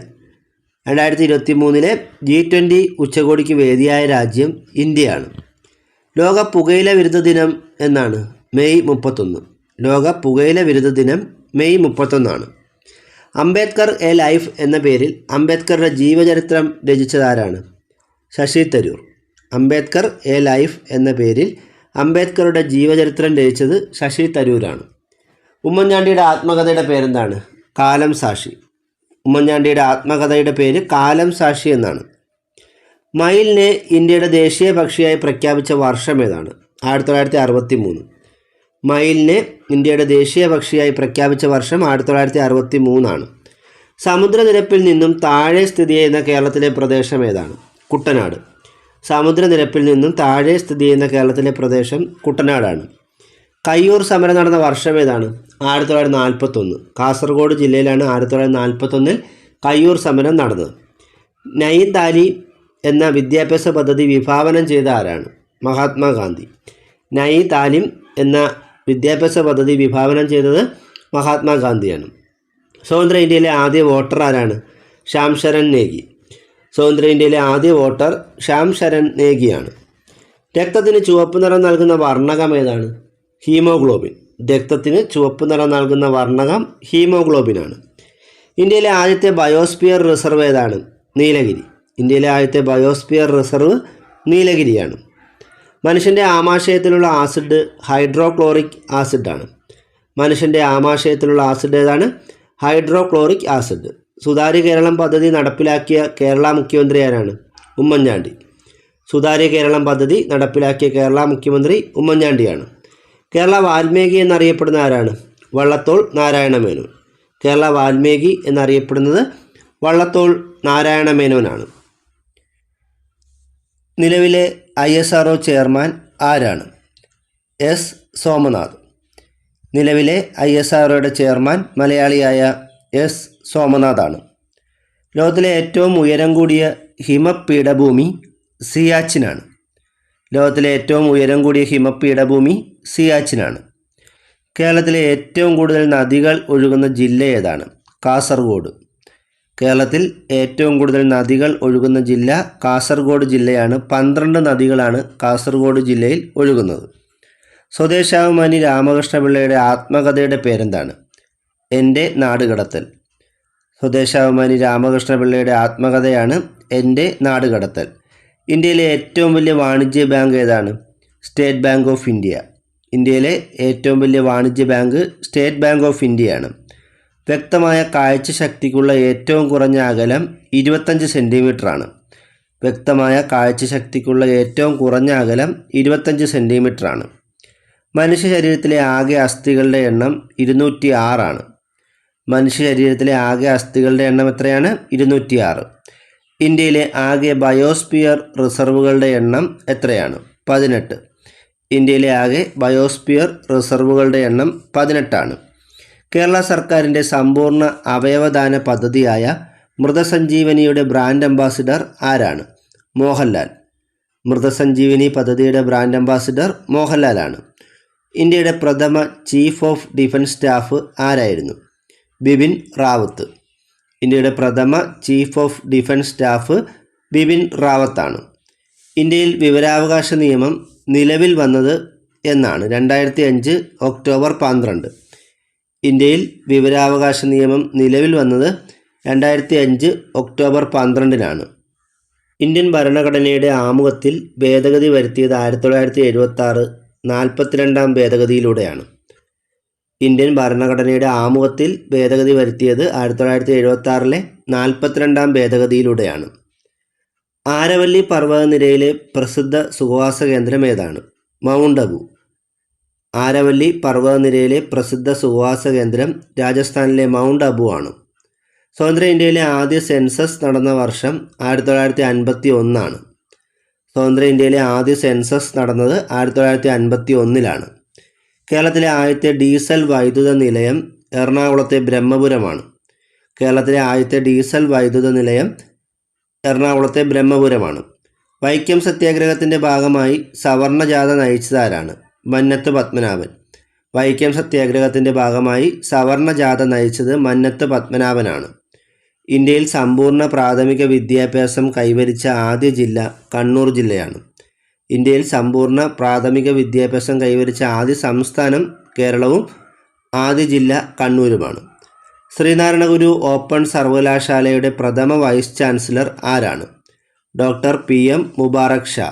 2023 G20 ഉച്ചകോടിക്ക് വേദിയായ രാജ്യം ഇന്ത്യയാണ്. ലോക പുകയില വിരുദ്ധ ദിനം എന്നാണ്? മെയ് 31. ലോക പുകയില വിരുദ്ധ ദിനം മെയ് 31. അംബേദ്കർ എ ലൈഫ് എന്ന പേരിൽ അംബേദ്കറുടെ ജീവചരിത്രം രചിച്ചതാരാണ്? ശശി തരൂർ. അംബേദ്കർ എ ലൈഫ് എന്ന പേരിൽ അംബേദ്കറുടെ ജീവചരിത്രം രചിച്ചത് ശശി തരൂരാണ്. ഉമ്മൻചാണ്ടിയുടെ ആത്മകഥയുടെ പേരെന്താണ്? കാലം സാക്ഷി. ഉമ്മൻചാണ്ടിയുടെ ആത്മകഥയുടെ പേര് കാലം സാക്ഷി എന്നാണ്. മയിലിനെ ഇന്ത്യയുടെ ദേശീയ പക്ഷിയായി പ്രഖ്യാപിച്ച വർഷം ഏതാണ്? 1963. മയിലിനെ ഇന്ത്യയുടെ ദേശീയ പക്ഷിയായി പ്രഖ്യാപിച്ച വർഷം 1963. സമുദ്രനിരപ്പിൽ നിന്നും താഴെ സ്ഥിതി ചെയ്യുന്ന കേരളത്തിലെ പ്രദേശം ഏതാണ്? കുട്ടനാട്. സമുദ്രനിരപ്പിൽ നിന്നും താഴെ സ്ഥിതി ചെയ്യുന്ന കേരളത്തിലെ പ്രദേശം കുട്ടനാടാണ്. കയ്യൂർ സമരം നടന്ന വർഷം ഏതാണ്? 1941. കാസർഗോഡ് ജില്ലയിലാണ് 1941 കയ്യൂർ സമരം നടന്നത്. നയീം താലീം എന്ന വിദ്യാഭ്യാസ പദ്ധതി വിഭാവനം ചെയ്ത ആരാണ്? മഹാത്മാഗാന്ധി. നയീം താലീം എന്ന വിദ്യാഭ്യാസ പദ്ധതി വിഭാവനം ചെയ്തത് മഹാത്മാഗാന്ധിയാണ്. സ്വതന്ത്ര ഇന്ത്യയിലെ ആദ്യ വോട്ടർ ആരാണ്? ശ്യാം ശരൺ നേഗി. സ്വതന്ത്ര ഇന്ത്യയിലെ ആദ്യ വോട്ടർ ശ്യാം ശരൺ നേഗിയാണ്. രക്തത്തിന് ചുവപ്പ് നിറം നൽകുന്ന വർണ്ണകം ഏതാണ്? ഹീമോഗ്ലോബിൻ. രക്തത്തിന് ചുവപ്പ് നിറം നൽകുന്ന വർണ്ണകം ഹീമോഗ്ലോബിനാണ്. ഇന്ത്യയിലെ ആദ്യത്തെ ബയോസ്ഫിയർ റിസർവ് ഏതാണ്? നീലഗിരി. ഇന്ത്യയിലെ ആദ്യത്തെ ബയോസ്ഫിയർ റിസർവ് നീലഗിരിയാണ്. മനുഷ്യൻ്റെ ആമാശയത്തിലുള്ള ആസിഡ് ഹൈഡ്രോക്ലോറിക് ആസിഡാണ്. മനുഷ്യൻ്റെ ആമാശയത്തിലുള്ള ആസിഡ് ഏതാണ്? Hydrochloric acid. സുതാര്യ കേരളം പദ്ധതി നടപ്പിലാക്കിയ കേരള മുഖ്യമന്ത്രി ആരാണ്? ഉമ്മൻചാണ്ടി. സുതാര്യ കേരളം പദ്ധതി നടപ്പിലാക്കിയ കേരള മുഖ്യമന്ത്രി ഉമ്മൻചാണ്ടിയാണ്. കേരള വാൽമീകി എന്നറിയപ്പെടുന്ന ആരാണ്? വള്ളത്തോൾ നാരായണ മേനോൻ. കേരള വാൽമീകി എന്നറിയപ്പെടുന്നത് വള്ളത്തോൾ നാരായണ മേനോനാണ്. നിലവിലെ ISRO ചെയർമാൻ ആരാണ്? എസ് സോമനാഥ്. നിലവിലെ ISROയുടെ ചെയർമാൻ മലയാളിയായ എസ് സോമനാഥാണ്. ലോകത്തിലെ ഏറ്റവും ഉയരം കൂടിയ ഹിമപീഠഭൂമി സിയാച്ചിനാണ്. ലോകത്തിലെ ഏറ്റവും ഉയരം കൂടിയ ഹിമപീഠഭൂമി സിയാച്ചിനാണ്. കേരളത്തിലെ ഏറ്റവും കൂടുതൽ നദികൾ ഒഴുകുന്ന ജില്ല ഏതാണ്? കാസർഗോഡ്. കേരളത്തിൽ ഏറ്റവും കൂടുതൽ നദികൾ ഒഴുകുന്ന ജില്ല കാസർഗോഡ് ജില്ലയാണ്. 12 നദികളാണ് കാസർഗോഡ് ജില്ലയിൽ ഒഴുകുന്നത്. സ്വദേശാഭിമാനി രാമകൃഷ്ണപിള്ളയുടെ ആത്മകഥയുടെ പേരെന്താണ്? എൻ്റെ നാടുകടത്തൽ. സ്വദേശാഭിമാനി രാമകൃഷ്ണപിള്ളയുടെ ആത്മകഥയാണ് എൻ്റെ നാടുകടത്തൽ. ഇന്ത്യയിലെ ഏറ്റവും വലിയ വാണിജ്യ ബാങ്ക് ഏതാണ്? State bank of India. ഇന്ത്യയിലെ ഏറ്റവും വലിയ വാണിജ്യ ബാങ്ക് സ്റ്റേറ്റ് ബാങ്ക് ഓഫ് ഇന്ത്യയാണ്. വ്യക്തമായ കാഴ്ചശക്തിക്കുള്ള ഏറ്റവും കുറഞ്ഞ അകലം 25 സെൻറ്റിമീറ്ററാണ്. വ്യക്തമായ കാഴ്ചശക്തിക്കുള്ള ഏറ്റവും കുറഞ്ഞ അകലം 25 സെൻറ്റിമീറ്ററാണ്. മനുഷ്യ ശരീരത്തിലെ ആകെ അസ്ഥികളുടെ എണ്ണം 206 ആണ്. മനുഷ്യ ശരീരത്തിലെ ആകെ അസ്ഥികളുടെ എണ്ണം എത്രയാണ്? 206. ഇന്ത്യയിലെ ആകെ ബയോസ്ഫിയർ റിസർവുകളുടെ എണ്ണം എത്രയാണ്? 18. ഇന്ത്യയിലെ ആകെ ബയോസ്ഫിയർ റിസർവുകളുടെ എണ്ണം 18 ആണ്. കേരള സർക്കാരിൻ്റെ സമ്പൂർണ്ണ അവയവദാന പദ്ധതിയായ മൃതസഞ്ജീവനിയുടെ ബ്രാൻഡ് അംബാസിഡർ ആരാണ്? മോഹൻലാൽ. മൃതസഞ്ജീവനി പദ്ധതിയുടെ ബ്രാൻഡ് അംബാസിഡർ മോഹൻലാലാണ്. ഇന്ത്യയുടെ പ്രഥമ ചീഫ് ഓഫ് ഡിഫൻസ് സ്റ്റാഫ് ആരായിരുന്നു? ബിപിൻ റാവത്ത്. ഇന്ത്യയുടെ പ്രഥമ chief of defence staff Bipin റാവത്താണ്. ഇന്ത്യയിൽ വിവരാവകാശ നിയമം നിലവിൽ വന്നത് എന്നാണ്? 2005 ഒക്ടോബർ 12. ഇന്ത്യയിൽ വിവരാവകാശ നിയമം നിലവിൽ വന്നത് 2005 ഒക്ടോബർ 12-നാണ്. ഇന്ത്യൻ ഭരണഘടനയുടെ ആമുഖത്തിൽ ഭേദഗതി വരുത്തിയത് 1976 42-ാം ഭേദഗതിയിലൂടെയാണ്. ഇന്ത്യൻ ഭരണഘടനയുടെ ആമുഖത്തിൽ ഭേദഗതി വരുത്തിയത് 1976-ലെ 42-ാം ഭേദഗതിയിലൂടെയാണ്. ആരവല്ലി പർവ്വതനിരയിലെ പ്രസിദ്ധ സുഖവാസ കേന്ദ്രം ഏതാണ്? മൗണ്ട് അബു. ആരവല്ലി പർവ്വതനിരയിലെ പ്രസിദ്ധ സുഖവാസ കേന്ദ്രം രാജസ്ഥാനിലെ മൗണ്ട് അബു ആണ്. സ്വതന്ത്ര ഇന്ത്യയിലെ ആദ്യ സെൻസസ് നടന്ന വർഷം 1951 ആണ്. സ്വതന്ത്ര ഇന്ത്യയിലെ ആദ്യ സെൻസസ് നടന്നത് 1951-ലാണ്. കേരളത്തിലെ ആദ്യത്തെ ഡീസൽ വൈദ്യുത നിലയം എറണാകുളത്തെ ബ്രഹ്മപുരമാണ്. കേരളത്തിലെ ആദ്യത്തെ ഡീസൽ വൈദ്യുത നിലയം എറണാകുളത്തെ ബ്രഹ്മപുരമാണ്. വൈക്കം സത്യാഗ്രഹത്തിൻ്റെ ഭാഗമായി സവർണജാഥ നയിച്ചതാരാണ്? മന്നത്ത് പത്മനാഭൻ. വൈക്കം സത്യാഗ്രഹത്തിൻ്റെ ഭാഗമായി സവർണജാഥ നയിച്ചത് മന്നത്ത് പത്മനാഭനാണ്. ഇന്ത്യയിൽ സമ്പൂർണ്ണ പ്രാഥമിക വിദ്യാഭ്യാസം കൈവരിച്ച ആദ്യ ജില്ല കണ്ണൂർ ജില്ലയാണ്. ഇന്ത്യയിൽ സമ്പൂർണ്ണ പ്രാഥമിക വിദ്യാഭ്യാസം കൈവരിച്ച ആദ്യ സംസ്ഥാനം കേരളവും ആദ്യ ജില്ല കണ്ണൂരുമാണ്. ശ്രീനാരായണ ഗുരു ഓപ്പൺ സർവകലാശാലയുടെ പ്രഥമ വൈസ് ചാൻസലർ ആരാണ്? Doctor PM Mubarak Shah.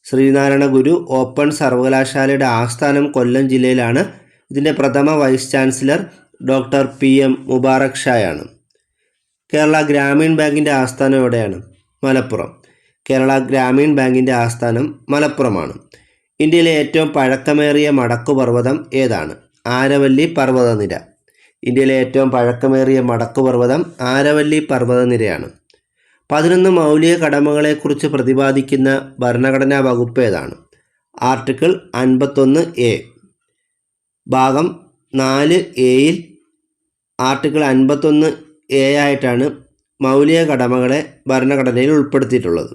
Sreenarayana Guru open സർവകലാശാലയുടെ ആസ്ഥാനം കൊല്ലം ജില്ലയിലാണ്. ഇതിൻ്റെ പ്രഥമ vice chancellor doctor PM Mubarak ഷായാണ്. കേരള ഗ്രാമീൺ ബാങ്കിൻ്റെ ആസ്ഥാനം എവിടെയാണ്? മലപ്പുറം. കേരള ഗ്രാമീൺ ബാങ്കിൻ്റെ ആസ്ഥാനം മലപ്പുറമാണ്. ഇന്ത്യയിലെ ഏറ്റവും പഴക്കമേറിയ മടക്കുപർവ്വതം ഏതാണ്? ആരവല്ലി പർവ്വതനിര. ഇന്ത്യയിലെ ഏറ്റവും പഴക്കമേറിയ മടക്കുപർവ്വതം ആരവല്ലി പർവ്വതനിരയാണ്. 11 മൗലിക കടമകളെക്കുറിച്ച് പ്രതിപാദിക്കുന്ന ഭരണഘടനാ വകുപ്പ് ഏതാണ്? Article 51A. ഭാഗം 4A-യിൽ ആർട്ടിക്കിൾ 51A ആയിട്ടാണ് മൗലിക കടമകളെ ഭരണഘടനയിൽ ഉൾപ്പെടുത്തിയിട്ടുള്ളത്.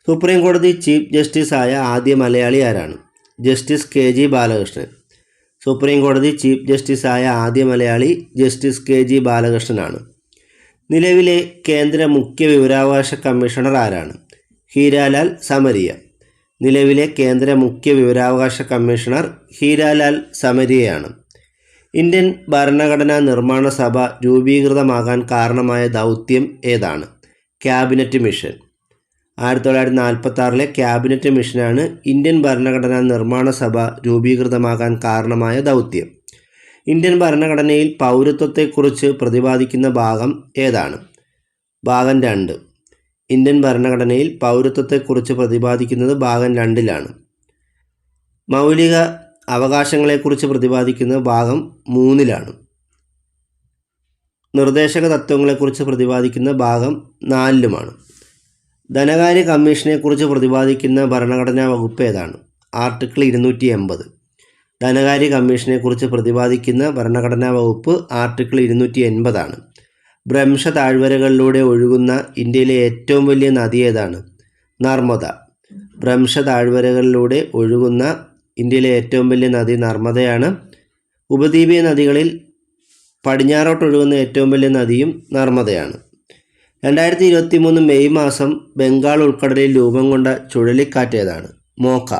സുപ്രീം കോടതി ചീഫ് ജസ്റ്റിസായ ആദ്യ മലയാളി ആരാണ്? Justice KG Balakrishnan. സുപ്രീം കോടതി ചീഫ് ജസ്റ്റിസായ ആദ്യ മലയാളി ജസ്റ്റിസ് KG ബാലകൃഷ്ണനാണ്. നിലവിലെ കേന്ദ്ര മുഖ്യ വിവരാവകാശ കമ്മീഷണർ ആരാണ്? ഹീരാലാൽ സമരിയ. നിലവിലെ കേന്ദ്ര മുഖ്യ വിവരാവകാശ കമ്മീഷണർ ഹീരാലാൽ സമരിയയാണ്. ഇന്ത്യൻ ഭരണഘടനാ നിർമ്മാണ സഭ രൂപീകൃതമാകാൻ കാരണമായ ദൗത്യം ഏതാണ്? Cabinet mission. 1946 ക്യാബിനറ്റ് മിഷനാണ് ഇന്ത്യൻ ഭരണഘടനാ നിർമ്മാണ സഭ രൂപീകൃതമാകാൻ കാരണമായ ദൗത്യം. ഇന്ത്യൻ ഭരണഘടനയിൽ പൗരത്വത്തെക്കുറിച്ച് പ്രതിപാദിക്കുന്ന ഭാഗം ഏതാണ്? ഭാഗം 2. ഇന്ത്യൻ ഭരണഘടനയിൽ പൗരത്വത്തെക്കുറിച്ച് പ്രതിപാദിക്കുന്നത് ഭാഗം 2-ലാണ്. മൗലിക അവകാശങ്ങളെക്കുറിച്ച് പ്രതിപാദിക്കുന്നത് ഭാഗം 3-ലാണ്. നിർദ്ദേശക തത്വങ്ങളെക്കുറിച്ച് പ്രതിപാദിക്കുന്ന ഭാഗം 4-ലുമാണ്. ധനകാര്യ കമ്മീഷനെക്കുറിച്ച് പ്രതിപാദിക്കുന്ന ഭരണഘടനാ വകുപ്പ് ഏതാണ്? ആർട്ടിക്കിൾ 280. ധനകാര്യ കമ്മീഷനെക്കുറിച്ച് പ്രതിപാദിക്കുന്ന ഭരണഘടനാ വകുപ്പ് ആർട്ടിക്കിൾ 280 ഭ്രംശ താഴ്വരകളിലൂടെ ഒഴുകുന്ന ഇന്ത്യയിലെ ഏറ്റവും വലിയ നദി ഏതാണ്? നർമ്മദ. ഭ്രംശ താഴ്വരകളിലൂടെ ഒഴുകുന്ന ഇന്ത്യയിലെ ഏറ്റവും വലിയ നദി നർമ്മദയാണ്. ഉപദ്വീപീയ നദികളിൽ പടിഞ്ഞാറോട്ടൊഴുകുന്ന ഏറ്റവും വലിയ നദിയും നർമ്മദയാണ്. 2023 മെയ് മാസം ബംഗാൾ ഉൾക്കടലിൽ രൂപം കൊണ്ട ചുഴലിക്കാറ്റ് ഏതാണ്? മോക്ക.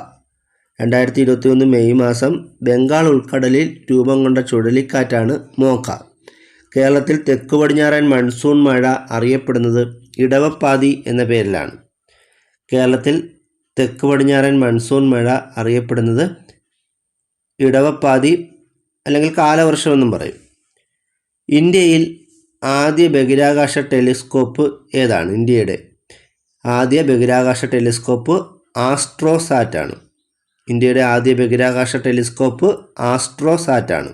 2023 മെയ് മാസം ബംഗാൾ ഉൾക്കടലിൽ രൂപം കൊണ്ട ചുഴലിക്കാറ്റാണ് മോക്ക. കേരളത്തിൽ തെക്ക് പടിഞ്ഞാറൻ മൺസൂൺ മഴ അറിയപ്പെടുന്നത് ഇടവപ്പാതി എന്ന പേരിലാണ്. കേരളത്തിൽ തെക്ക് പടിഞ്ഞാറൻ മൺസൂൺ മഴ അറിയപ്പെടുന്നത് ഇടവപ്പാതി അല്ലെങ്കിൽ കാലവർഷം എന്നും പറയും. ഇന്ത്യയിൽ ആദ്യ ബഹിരാകാശ ടെലിസ്കോപ്പ് ഏതാണ്? ഇന്ത്യയുടെ ആദ്യ ബഹിരാകാശ ടെലിസ്കോപ്പ് ആസ്ട്രോസാറ്റാണ്. ഇന്ത്യയുടെ ആദ്യ ബഹിരാകാശ ടെലിസ്കോപ്പ് ആസ്ട്രോസാറ്റാണ്.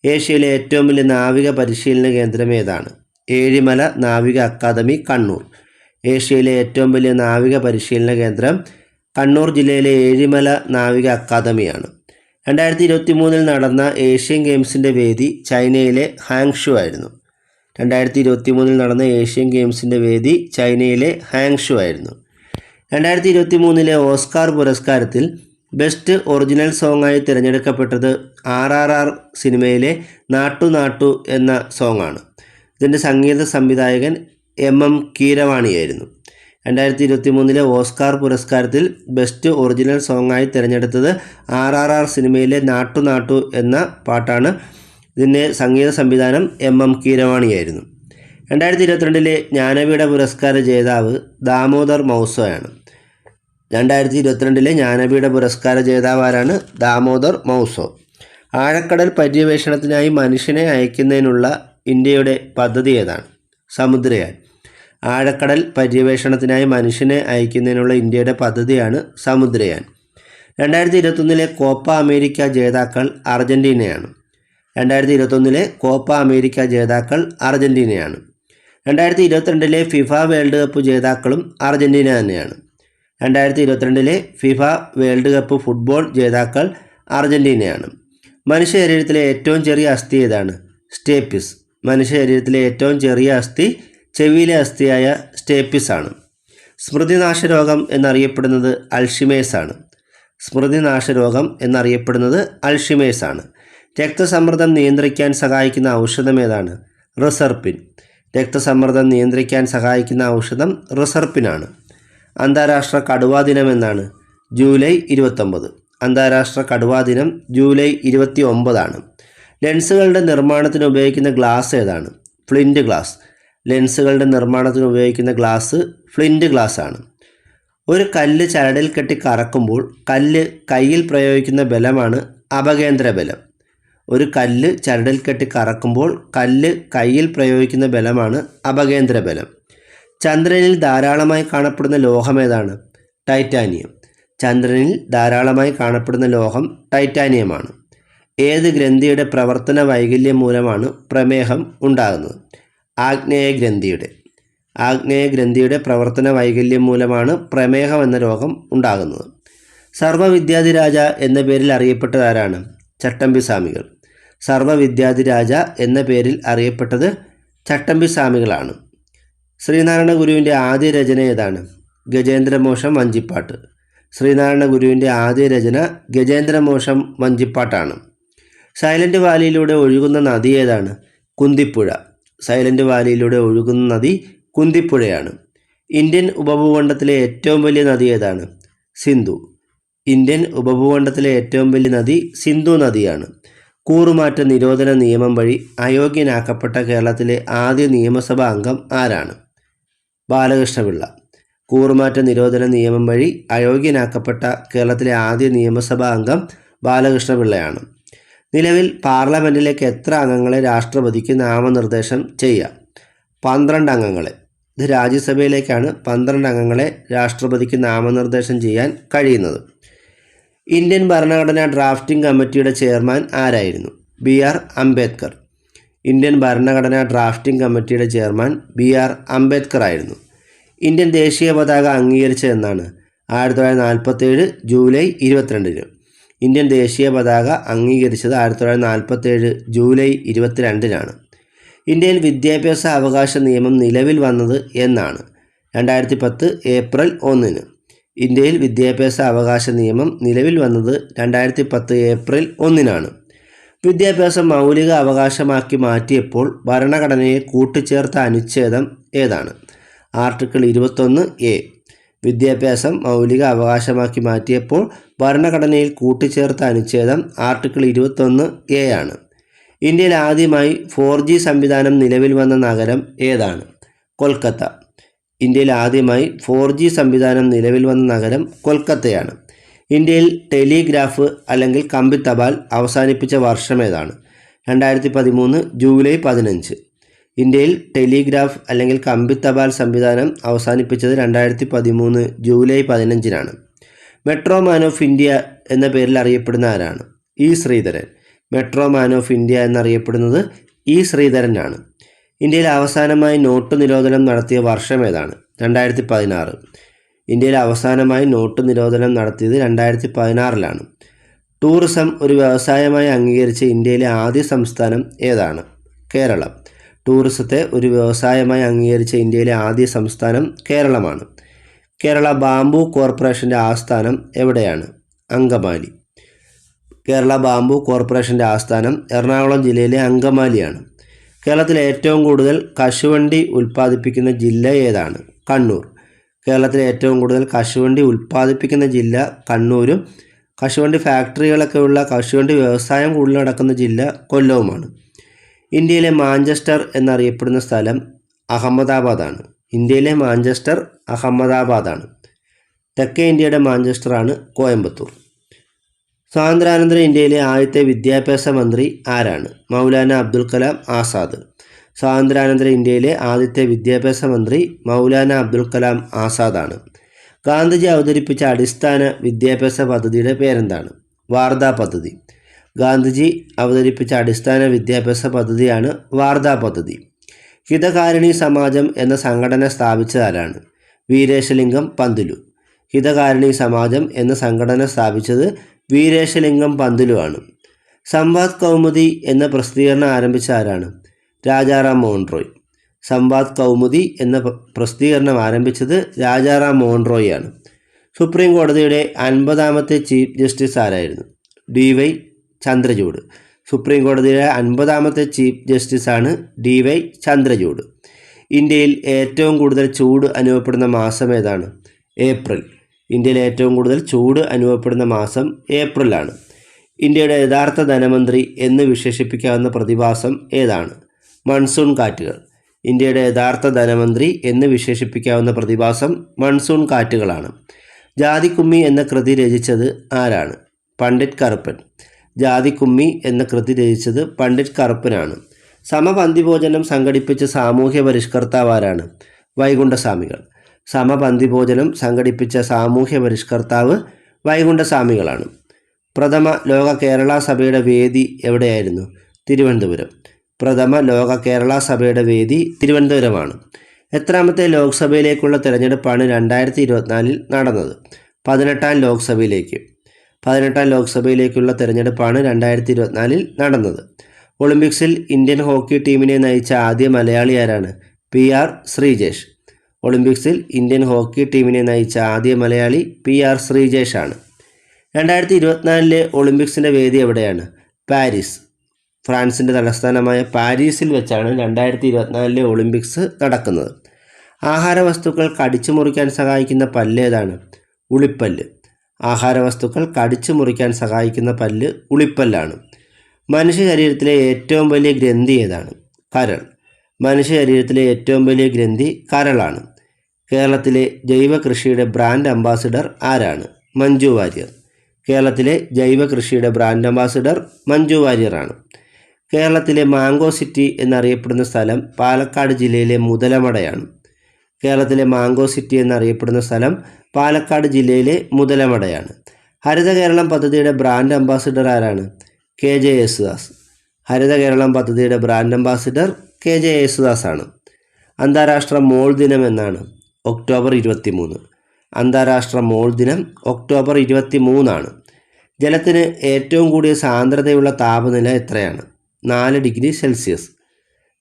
ഏഷ്യയിലെ ഏറ്റവും വലിയ നാവിക പരിശീലന കേന്ദ്രം ഏതാണ്? ഏഴിമല നാവിക അക്കാദമി, കണ്ണൂർ. ഏഷ്യയിലെ ഏറ്റവും വലിയ നാവിക പരിശീലന കേന്ദ്രം കണ്ണൂർ ജില്ലയിലെ ഏഴിമല നാവിക അക്കാദമിയാണ്. 2023 നടന്ന ഏഷ്യൻ ഗെയിംസിൻ്റെ വേദി ചൈനയിലെ ഹാങ്ഷു ആയിരുന്നു. 2023 നടന്ന ഏഷ്യൻ ഗെയിംസിൻ്റെ വേദി ചൈനയിലെ ഹാങ്ഷു ആയിരുന്നു. 2023 ഓസ്കാർ പുരസ്കാരത്തിൽ ബെസ്റ്റ് ഒറിജിനൽ സോങ്ങായി തിരഞ്ഞെടുക്കപ്പെട്ടത് RRR സിനിമയിലെ നാട്ടു നാട്ടു എന്ന സോങ്ങാണ്. ഇതിൻ്റെ സംഗീത സംവിധായകൻ MM കീരവാണിയായിരുന്നു. 2023 ഓസ്കാർ പുരസ്കാരത്തിൽ ബെസ്റ്റ് ഒറിജിനൽ സോങ്ങായി തിരഞ്ഞെടുത്തത് RRR സിനിമയിലെ നാട്ടു നാട്ടു എന്ന പാട്ടാണ്. ഇതിൻ്റെ സംഗീത സംവിധാനം MM കീരവാണിയായിരുന്നു. 2022 ജ്ഞാനപീഠ പുരസ്കാര ജേതാവ് ദാമോദർ മൗസോയാണ്. 2022 ജ്ഞാനപീഠ പുരസ്കാര ജേതാവ് ആരാണ്? ദാമോദർ മൗസോ. ആഴക്കടൽ പര്യവേഷണത്തിനായി മനുഷ്യനെ അയക്കുന്നതിനുള്ള ഇന്ത്യയുടെ പദ്ധതി ഏതാണ്? സമുദ്രയാൻ. ആഴക്കടൽ പര്യവേഷണത്തിനായി മനുഷ്യനെ അയക്കുന്നതിനുള്ള ഇന്ത്യയുടെ പദ്ധതിയാണ് സമുദ്രയാൻ. 2021 കോപ്പ അമേരിക്ക ജേതാക്കൾ അർജൻറ്റീനയാണ്. 2021 കോപ്പ അമേരിക്ക ജേതാക്കൾ അർജൻറ്റീനയാണ്. 2022 ഫിഫ വേൾഡ് കപ്പ് ജേതാക്കളും അർജൻറ്റീന തന്നെയാണ്. 2022 ഫിഫ വേൾഡ് കപ്പ് ഫുട്ബോൾ ജേതാക്കൾ അർജൻറ്റീനയാണ്. മനുഷ്യ ശരീരത്തിലെ ഏറ്റവും ചെറിയ അസ്ഥി ഏതാണ്? സ്റ്റേപ്പിസ്. മനുഷ്യ ശരീരത്തിലെ ഏറ്റവും ചെറിയ അസ്ഥി ചെവിയിലെ അസ്ഥിയായ സ്റ്റേപ്പിസ് ആണ്. സ്മൃതിനാശരോഗം എന്നറിയപ്പെടുന്നത് അൾഷിമേഴ്സ് ആണ്. സ്മൃതിനാശരോഗം എന്നറിയപ്പെടുന്നത് അൾഷിമേഴ്സ് ആണ്. രക്തസമ്മർദ്ദം നിയന്ത്രിക്കാൻ സഹായിക്കുന്ന ഔഷധം ഏതാണ്? റിസർപ്പിൻ. രക്തസമ്മർദ്ദം നിയന്ത്രിക്കാൻ സഹായിക്കുന്ന ഔഷധം റിസർപ്പിനാണ്. അന്താരാഷ്ട്ര കടുവാ ദിനം എന്നാണ്? ജൂലൈ 29. അന്താരാഷ്ട്ര കടുവാ ദിനം ജൂലൈ 29 ലെൻസുകളുടെ നിർമ്മാണത്തിന് ഉപയോഗിക്കുന്ന ഗ്ലാസ് ഏതാണ്? Flint glass. ലെൻസുകളുടെ നിർമ്മാണത്തിന് ഉപയോഗിക്കുന്ന ഗ്ലാസ് ഫ്ലിൻറ്റ് ഗ്ലാസ് ആണ്. ഒരു കല്ല് ചരടിൽ കെട്ടി കറക്കുമ്പോൾ കല്ല് കയ്യിൽ പ്രയോഗിക്കുന്ന ബലമാണ് അപകേന്ദ്ര ബലം. ഒരു കല്ല് ചരടിൽ കെട്ടി കറക്കുമ്പോൾ കല്ല് കയ്യിൽ പ്രയോഗിക്കുന്ന ബലമാണ് അപകേന്ദ്ര ബലം. ചന്ദ്രനിൽ ധാരാളമായി കാണപ്പെടുന്ന ലോഹം ഏതാണ്? ടൈറ്റാനിയം. ചന്ദ്രനിൽ ധാരാളമായി കാണപ്പെടുന്ന ലോഹം ടൈറ്റാനിയമാണ്. ഏത് ഗ്രന്ഥിയുടെ പ്രവർത്തന വൈകല്യം മൂലമാണ് പ്രമേഹം ഉണ്ടാകുന്നത്? ആഗ്നേയ ഗ്രന്ഥിയുടെ. ആഗ്നേയ ഗ്രന്ഥിയുടെ പ്രവർത്തന വൈകല്യം മൂലമാണ് പ്രമേഹം എന്ന രോഗം ഉണ്ടാകുന്നത്. സർവ്വവിദ്യാധിരാജ എന്ന പേരിൽ അറിയപ്പെട്ടത് ആരാണ്? ചട്ടമ്പിസ്വാമികൾ. സർവ്വവിദ്യാധിരാജ എന്ന പേരിൽ അറിയപ്പെട്ടത് ചട്ടമ്പിസ്വാമികളാണ്. ശ്രീനാരായണ ഗുരുവിൻ്റെ ആദ്യ രചന ഏതാണ്? ഗജേന്ദ്രമോക്ഷം വഞ്ചിപ്പാട്ട്. ശ്രീനാരായണ ഗുരുവിൻ്റെ ആദ്യ രചന ഗജേന്ദ്രമോക്ഷം വഞ്ചിപ്പാട്ടാണ്. സൈലൻറ്റ് വാലിയിലൂടെ ഒഴുകുന്ന നദി ഏതാണ്? കുന്തിപ്പുഴ. സൈലൻറ്റ് വാലിയിലൂടെ ഒഴുകുന്ന നദി കുന്തിപ്പുഴയാണ്. ഇന്ത്യൻ ഉപഭൂഖണ്ഡത്തിലെ ഏറ്റവും വലിയ നദി ഏതാണ്? സിന്ധു. ഇന്ത്യൻ ഉപഭൂഖണ്ഡത്തിലെ ഏറ്റവും വലിയ നദി സിന്ധു നദിയാണ്. കൂറുമാറ്റ നിരോധന നിയമം വഴി അയോഗ്യനാക്കപ്പെട്ട കേരളത്തിലെ ആദ്യ നിയമസഭാ അംഗം ആരാണ്? ബാലകൃഷ്ണപിള്ള. കൂറുമാറ്റ നിരോധന നിയമം വഴി അയോഗ്യനാക്കപ്പെട്ട കേരളത്തിലെ ആദ്യ നിയമസഭാ അംഗം ബാലകൃഷ്ണപിള്ളയാണ്. നിലവിൽ പാർലമെൻറ്റിലേക്ക് എത്ര അംഗങ്ങളെ രാഷ്ട്രപതിക്ക് നാമനിർദ്ദേശം ചെയ്യാം? 12 അംഗങ്ങളെ. ഇത് രാജ്യസഭയിലേക്കാണ് 12 അംഗങ്ങളെ രാഷ്ട്രപതിക്ക് നാമനിർദ്ദേശം ചെയ്യാൻ കഴിയുന്നത്. ഇന്ത്യൻ ഭരണഘടനാ ഡ്രാഫ്റ്റിംഗ് കമ്മിറ്റിയുടെ ചെയർമാൻ ആരായിരുന്നു? BR അംബേദ്കർ. ഇന്ത്യൻ ഭരണഘടനാ ഡ്രാഫ്റ്റിംഗ് കമ്മിറ്റിയുടെ ചെയർമാൻ BR അംബേദ്കർ ആയിരുന്നു. ഇന്ത്യൻ ദേശീയ പതാക അംഗീകരിച്ചത് എന്നാണ്? 1947 ജൂലൈ 22-ന്. ഇന്ത്യൻ ദേശീയ പതാക അംഗീകരിച്ചത് 1947 ജൂലൈ 22-നാണ്. ഇന്ത്യയിൽ വിദ്യാഭ്യാസ അവകാശ നിയമം നിലവിൽ വന്നത് എന്നാണ്? 2010 ഏപ്രിൽ 1-ന്. ഇന്ത്യയിൽ വിദ്യാഭ്യാസ അവകാശ നിയമം നിലവിൽ വന്നത് 2010 ഏപ്രിൽ 1-നാണ്. വിദ്യാഭ്യാസം മൗലിക അവകാശമാക്കി മാറ്റിയപ്പോൾ ഭരണഘടനയെ കൂട്ടിച്ചേർത്ത അനുച്ഛേദം ഏതാണ്? Article 21A. വിദ്യാഭ്യാസം മൗലിക അവകാശമാക്കി മാറ്റിയപ്പോൾ ഭരണഘടനയിൽ കൂട്ടിച്ചേർത്ത അനുച്ഛേദം ആർട്ടിക്കിൾ 21A ആണ്. ഇന്ത്യയിൽ ആദ്യമായി 4G സംവിധാനം നിലവിൽ വന്ന നഗരം ഏതാണ്? കൊൽക്കത്ത. ഇന്ത്യയിൽ ആദ്യമായി 4G സംവിധാനം നിലവിൽ വന്ന നഗരം കൊൽക്കത്തയാണ്. ഇന്ത്യയിൽ ടെലിഗ്രാഫ് അല്ലെങ്കിൽ കമ്പി തപാൽ അവസാനിപ്പിച്ച വർഷം ഏതാണ്? 2013 ജൂലൈ 15. ഇന്ത്യയിൽ ടെലിഗ്രാഫ് അല്ലെങ്കിൽ കമ്പി തപാൽ സംവിധാനം അവസാനിപ്പിച്ചത് 2013 ജൂലൈ 15-നാണ്. മെട്രോ മാൻ ഓഫ് ഇന്ത്യ എന്ന പേരിൽ അറിയപ്പെടുന്ന ആരാണ്? E. Sreedharan. Metro man of India എന്നറിയപ്പെടുന്നത് E. ശ്രീധരനാണ്. ഇന്ത്യയിൽ അവസാനമായി നോട്ട് നിരോധനം നടത്തിയ വർഷം ഏതാണ്? 2016. ഇന്ത്യയിൽ അവസാനമായി നോട്ട് നിരോധനം നടത്തിയത് 2016-ലാണ്. ടൂറിസം ഒരു വ്യവസായമായി അംഗീകരിച്ച ഇന്ത്യയിലെ ആദ്യ സംസ്ഥാനം ഏതാണ്? കേരളം. ടൂറിസത്തെ ഒരു വ്യവസായമായി അംഗീകരിച്ച ഇന്ത്യയിലെ ആദ്യ സംസ്ഥാനം കേരളമാണ്. കേരള ബാംബു കോർപ്പറേഷൻ്റെ ആസ്ഥാനം എവിടെയാണ്? അങ്കമാലി. കേരള ബാംബു കോർപ്പറേഷൻ്റെ ആസ്ഥാനം എറണാകുളം ജില്ലയിലെ അങ്കമാലിയാണ്. കേരളത്തിലെ ഏറ്റവും കൂടുതൽ കശുവണ്ടി ഉൽപ്പാദിപ്പിക്കുന്ന ജില്ല ഏതാണ്? കണ്ണൂർ. കേരളത്തിലെ ഏറ്റവും കൂടുതൽ കശുവണ്ടി ഉൽപ്പാദിപ്പിക്കുന്ന ജില്ല കണ്ണൂരും കശുവണ്ടി ഫാക്ടറികളൊക്കെ ഉള്ള കശുവണ്ടി വ്യവസായം കൂടുതൽ നടക്കുന്ന ജില്ല കൊല്ലവുമാണ്. ഇന്ത്യയിലെ മാഞ്ചസ്റ്റർ എന്നറിയപ്പെടുന്ന സ്ഥലം അഹമ്മദാബാദാണ്. ഇന്ത്യയിലെ മാഞ്ചസ്റ്റർ അഹമ്മദാബാദാണ്. തെക്കേ ഇന്ത്യയുടെ മാഞ്ചസ്റ്ററാണ് കോയമ്പത്തൂർ. സ്വാതന്ത്ര്യാനന്തര ഇന്ത്യയിലെ ആദ്യത്തെ വിദ്യാഭ്യാസ മന്ത്രി ആരാണ്? മൗലാന അബ്ദുൽ കലാം ആസാദ്. സ്വാതന്ത്ര്യാനന്തര ഇന്ത്യയിലെ ആദ്യത്തെ വിദ്യാഭ്യാസ മന്ത്രി മൗലാന അബ്ദുൽ കലാം ആസാദാണ്. ഗാന്ധിജി അവതരിപ്പിച്ച അടിസ്ഥാന വിദ്യാഭ്യാസ പദ്ധതിയുടെ പേരെന്താണ്? വാർധാ പദ്ധതി. ഗാന്ധിജി അവതരിപ്പിച്ച അടിസ്ഥാന വിദ്യാഭ്യാസ പദ്ധതിയാണ് വാർധാ പദ്ധതി. ഹിതകാരിണി സമാജം എന്ന സംഘടന സ്ഥാപിച്ചതാരാണ്? വീരേശലിംഗം പന്തുലു. ഹിതകാരിണി സമാജം എന്ന സംഘടന സ്ഥാപിച്ചത് വീരേശലിംഗം പന്തുലു ആണ്. സംവാദ് കൗമുദി എന്ന പ്രസിദ്ധീകരണം ആരംഭിച്ച ആരാണ്? രാജാറാം മോഹൻ റോയ്. സംവാദ് കൗമുദി എന്ന പ്രസിദ്ധീകരണം ആരംഭിച്ചത് രാജാറാം മോഹൻ റോയ് ആണ്. സുപ്രീം കോടതിയുടെ 50ാമത്തെ ചീഫ് ജസ്റ്റിസ് ആരായിരുന്നു? DY ചന്ദ്രചൂഡ്. സുപ്രീം കോടതിയുടെ 50ാമത്തെ ചീഫ് ജസ്റ്റിസാണ് DY ചന്ദ്രചൂഡ്. ഇന്ത്യയിൽ ഏറ്റവും കൂടുതൽ ചൂട് അനുഭവപ്പെടുന്ന മാസം ഏതാണ്? ഏപ്രിൽ. ഇന്ത്യയിൽ ഏറ്റവും കൂടുതൽ ചൂട് അനുഭവപ്പെടുന്ന മാസം ഏപ്രിലാണ്. ഇന്ത്യയുടെ യഥാർത്ഥ ധനമന്ത്രി എന്ന് വിശേഷിപ്പിക്കാവുന്ന പ്രതിഭാസം ഏതാണ്? മൺസൂൺ കാറ്റുകൾ. ഇന്ത്യയുടെ യഥാർത്ഥ ധനമന്ത്രി എന്ന് വിശേഷിപ്പിക്കാവുന്ന പ്രതിഭാസം മൺസൂൺ കാറ്റുകളാണ്. ജാതിക്കുമ്മി എന്ന കൃതി രചിച്ചത് ആരാണ്? പണ്ഡിറ്റ് കറുപ്പൻ. ജാതിക്കുമ്മി എന്ന കൃതി രചിച്ചത് പണ്ഡിറ്റ് കറുപ്പനാണ്. സമപന്തിഭോജനം സംഘടിപ്പിച്ച സാമൂഹ്യ പരിഷ്കർത്താവ് ആരാണ്? വൈകുണ്ഠസ്വാമികൾ. സമപന്തിഭോജനം സംഘടിപ്പിച്ച സാമൂഹ്യ പരിഷ്കർത്താവ് വൈകുണ്ഠസ്വാമികളാണ്. പ്രഥമ ലോക കേരള സഭയുടെ വേദി എവിടെയായിരുന്നു? തിരുവനന്തപുരം. പ്രഥമ ലോക കേരള സഭയുടെ വേദി തിരുവനന്തപുരമാണ്. എത്രാമത്തെ ലോക്സഭയിലേക്കുള്ള തിരഞ്ഞെടുപ്പാണ് 2024 നടന്നത്? 18ാം ലോക്സഭയിലേക്ക്. 18ാം ലോക്സഭയിലേക്കുള്ള തിരഞ്ഞെടുപ്പാണ് 2024 നടന്നത്. ഒളിമ്പിക്സിൽ ഇന്ത്യൻ ഹോക്കി ടീമിനെ നയിച്ച ആദ്യ മലയാളി ആരാണ്? PR ശ്രീജേഷ്. ഒളിമ്പിക്സിൽ ഇന്ത്യൻ ഹോക്കി ടീമിനെ നയിച്ച ആദ്യ മലയാളി PR ശ്രീജേഷ് ആണ്. 2024 ഒളിമ്പിക്സിൻ്റെ വേദി എവിടെയാണ്? പാരീസ്. ഫ്രാൻസിൻ്റെ തലസ്ഥാനമായ പാരീസിൽ വെച്ചാണ് 2024 ഒളിമ്പിക്സ് നടക്കുന്നത്. ആഹാര വസ്തുക്കൾ കടിച്ചു മുറിക്കാൻ സഹായിക്കുന്ന പല്ല് ഏതാണ്? ഉളിപ്പല്ല്. ആഹാരവസ്തുക്കൾ കടിച്ചു മുറിക്കാൻ സഹായിക്കുന്ന പല്ല് ഉളിപ്പല്ലാണ്. മനുഷ്യ ശരീരത്തിലെ ഏറ്റവും വലിയ ഗ്രന്ഥി ഏതാണ്? കരൾ. മനുഷ്യ ശരീരത്തിലെ ഏറ്റവും വലിയ ഗ്രന്ഥി കരളാണ്. കേരളത്തിലെ ജൈവ കൃഷിയുടെ ബ്രാൻഡ് അംബാസിഡർ ആരാണ്? മഞ്ജു വാര്യർ. കേരളത്തിലെ ജൈവ കൃഷിയുടെ ബ്രാൻഡ് അംബാസിഡർ മഞ്ജു വാര്യറാണ്. കേരളത്തിലെ മാംഗോ സിറ്റി എന്നറിയപ്പെടുന്ന സ്ഥലം പാലക്കാട് ജില്ലയിലെ മുതലമടയാണ്. കേരളത്തിലെ മാംഗോ സിറ്റി എന്നറിയപ്പെടുന്ന സ്ഥലം പാലക്കാട് ജില്ലയിലെ മുതലമടയാണ്. ഹരിത കേരളം പദ്ധതിയുടെ ബ്രാൻഡ് അംബാസിഡർ ആരാണ്? KJ യേശുദാസ്. ഹരിത കേരളം പദ്ധതിയുടെ ബ്രാൻഡ് അംബാസിഡർ KJ യേശുദാസ് ആണ്. അന്താരാഷ്ട്ര മോൾ ദിനം എന്നാണ്? ഒക്ടോബർ 23. അന്താരാഷ്ട്ര മോൾ ദിനം ഒക്ടോബർ 23 ജലത്തിന് ഏറ്റവും കൂടിയ സാന്ദ്രതയുള്ള താപനില എത്രയാണ്? 4 ഡിഗ്രി സെൽഷ്യസ്.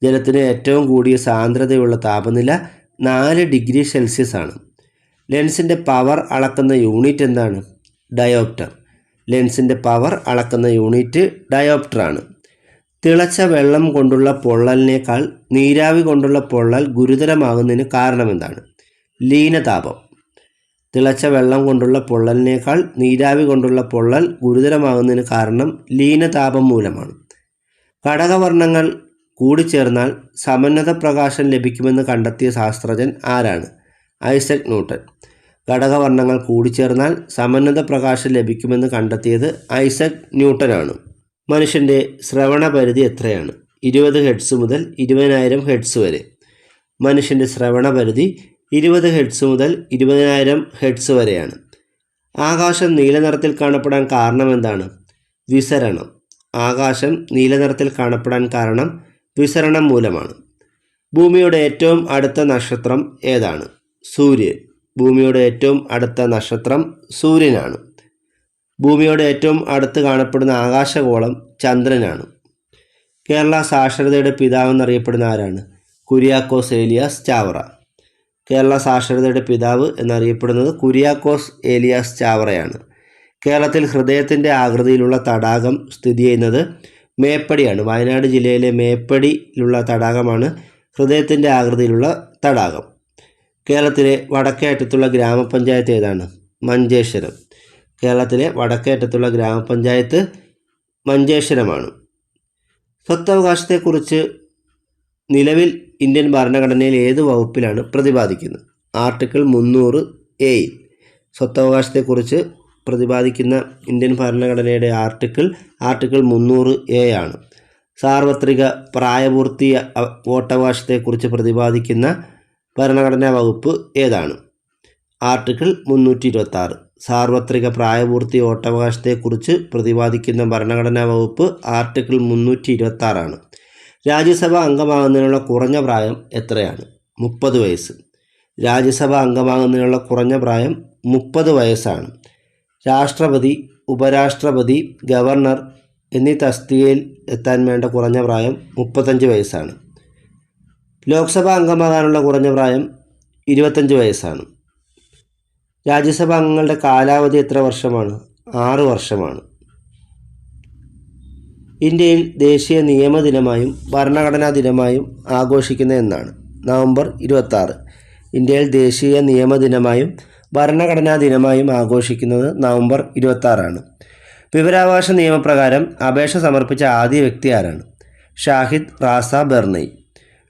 ജലത്തിന് ഏറ്റവും കൂടിയ സാന്ദ്രതയുള്ള താപനില 4 ഡിഗ്രി സെൽഷ്യസ് ആണ്. ലെൻസിൻ്റെ പവർ അളക്കുന്ന യൂണിറ്റ് എന്താണ്? ഡയോപ്റ്റർ. ലെൻസിൻ്റെ പവർ അളക്കുന്ന യൂണിറ്റ് ഡയോപ്റ്റർ ആണ്. തിളച്ച വെള്ളം കൊണ്ടുള്ള പൊള്ളലിനേക്കാൾ നീരാവി കൊണ്ടുള്ള പൊള്ളൽ ഗുരുതരമാകുന്നതിന് കാരണമെന്താണ്? ലീനതാപം. തിളച്ച വെള്ളം കൊണ്ടുള്ള പൊള്ളലിനേക്കാൾ നീരാവി കൊണ്ടുള്ള പൊള്ളൽ ഗുരുതരമാകുന്നതിന് കാരണം ലീനതാപം മൂലമാണ്. ഘടകവർണ്ണങ്ങൾ കൂടിച്ചേർന്നാൽ സമന്നത പ്രകാശം ലഭിക്കുമെന്ന് കണ്ടെത്തിയ ശാസ്ത്രജ്ഞൻ ആരാണ്? Isaac Newton. ഘടകവർണ്ണങ്ങൾ കൂടിച്ചേർന്നാൽ സമന്നത പ്രകാശം ലഭിക്കുമെന്ന് കണ്ടെത്തിയത് ഐസക് ന്യൂട്ടനാണ്. മനുഷ്യൻ്റെ ശ്രവണ പരിധി എത്രയാണ്? 20 ഹെർട്സ് മുതൽ 20,000 ഹെർട്സ് വരെ. മനുഷ്യൻ്റെ ശ്രവണ പരിധി 20 ഹെർട്സ് മുതൽ 20,000 ഹെർട്സ് വരെയാണ്. ആകാശം നീലനിറത്തിൽ കാണപ്പെടാൻ കാരണം എന്താണ്? വിസരണം. ആകാശം നീലനിറത്തിൽ കാണപ്പെടാൻ കാരണം വിസരണം മൂലമാണ്. ഭൂമിയുടെ ഏറ്റവും അടുത്ത നക്ഷത്രം ഏതാണ്? സൂര്യൻ. ഭൂമിയുടെ ഏറ്റവും അടുത്ത നക്ഷത്രം സൂര്യനാണ്. ഭൂമിയുടെ ഏറ്റവും അടുത്ത് കാണപ്പെടുന്ന ആകാശഗോളം ചന്ദ്രനാണ്. കേരള സാക്ഷരതയുടെ പിതാവെന്നറിയപ്പെടുന്ന ആരാണ്? കുര്യാക്കോസ് ഏലിയാസ് ചാവറ. കേരള സാക്ഷരതയുടെ പിതാവ് എന്നറിയപ്പെടുന്നത് കുര്യാക്കോസ് ഏലിയാസ് ചാവറയാണ്. കേരളത്തിൽ ഹൃദയത്തിൻ്റെ ആകൃതിയിലുള്ള തടാകം സ്ഥിതി ചെയ്യുന്നത് മേപ്പടിയാണ്. വയനാട് ജില്ലയിലെ മേപ്പടിയിലുള്ള തടാകമാണ് ഹൃദയത്തിൻ്റെ ആകൃതിയിലുള്ള തടാകം. കേരളത്തിലെ വടക്കേ അറ്റത്തുള്ള ഗ്രാമപഞ്ചായത്ത് ഏതാണ്? മഞ്ചേശ്വരം. കേരളത്തിലെ വടക്കേ അറ്റത്തുള്ള ഗ്രാമപഞ്ചായത്ത് മഞ്ചേശ്വരമാണ്. സ്വത്തവകാശത്തെക്കുറിച്ച് നിലവിൽ ഇന്ത്യൻ ഭരണഘടനയിൽ ഏത് വകുപ്പിലാണ് പ്രതിപാദിക്കുന്നത്? Article 300A. സ്വത്തവകാശത്തെക്കുറിച്ച് പ്രതിപാദിക്കുന്ന ഇന്ത്യൻ ഭരണഘടനയുടെ ആർട്ടിക്കിൾ 300A ആണ്. സാർവത്രിക പ്രായപൂർത്തി വോട്ടവകാശത്തെക്കുറിച്ച് പ്രതിപാദിക്കുന്ന ഭരണഘടനാ വകുപ്പ് ഏതാണ്? ആർട്ടിക്കിൾ 326. സാർവത്രിക പ്രായപൂർത്തി വോട്ടവകാശത്തെക്കുറിച്ച് പ്രതിപാദിക്കുന്ന ഭരണഘടനാ വകുപ്പ് ആർട്ടിക്കിൾ 326 ആണ്. രാജ്യസഭാ അംഗമാകുന്നതിനുള്ള കുറഞ്ഞ പ്രായം എത്രയാണ്? 30 വയസ്സ്. രാജ്യസഭാ അംഗമാകുന്നതിനുള്ള കുറഞ്ഞ പ്രായം 30 വയസ്സാണ്. രാഷ്ട്രപതി, ഉപരാഷ്ട്രപതി, ഗവർണർ എന്നീ തസ്തികയിൽ എത്താൻ വേണ്ട കുറഞ്ഞ പ്രായം 35 വയസ്സാണ്. ലോക്സഭാ അംഗമാകാനുള്ള കുറഞ്ഞ പ്രായം 25 വയസ്സാണ്. രാജ്യസഭാ അംഗങ്ങളുടെ കാലാവധി എത്ര വർഷമാണ്? 6 വർഷമാണ്. ഇന്ത്യയിൽ ദേശീയ നിയമദിനമായും ഭരണഘടനാ ദിനമായും ആഘോഷിക്കുന്നത് എന്നാണ്? നവംബർ 26. ഇന്ത്യയിൽ ദേശീയ നിയമദിനമായും ഭരണഘടനാ ദിനമായും ആഘോഷിക്കുന്നത് നവംബർ 26 വിവരാവകാശ നിയമപ്രകാരം അപേക്ഷ സമർപ്പിച്ച ആദ്യ വ്യക്തി ആരാണ്? ഷാഹിദ് റാസ ബെർണയി.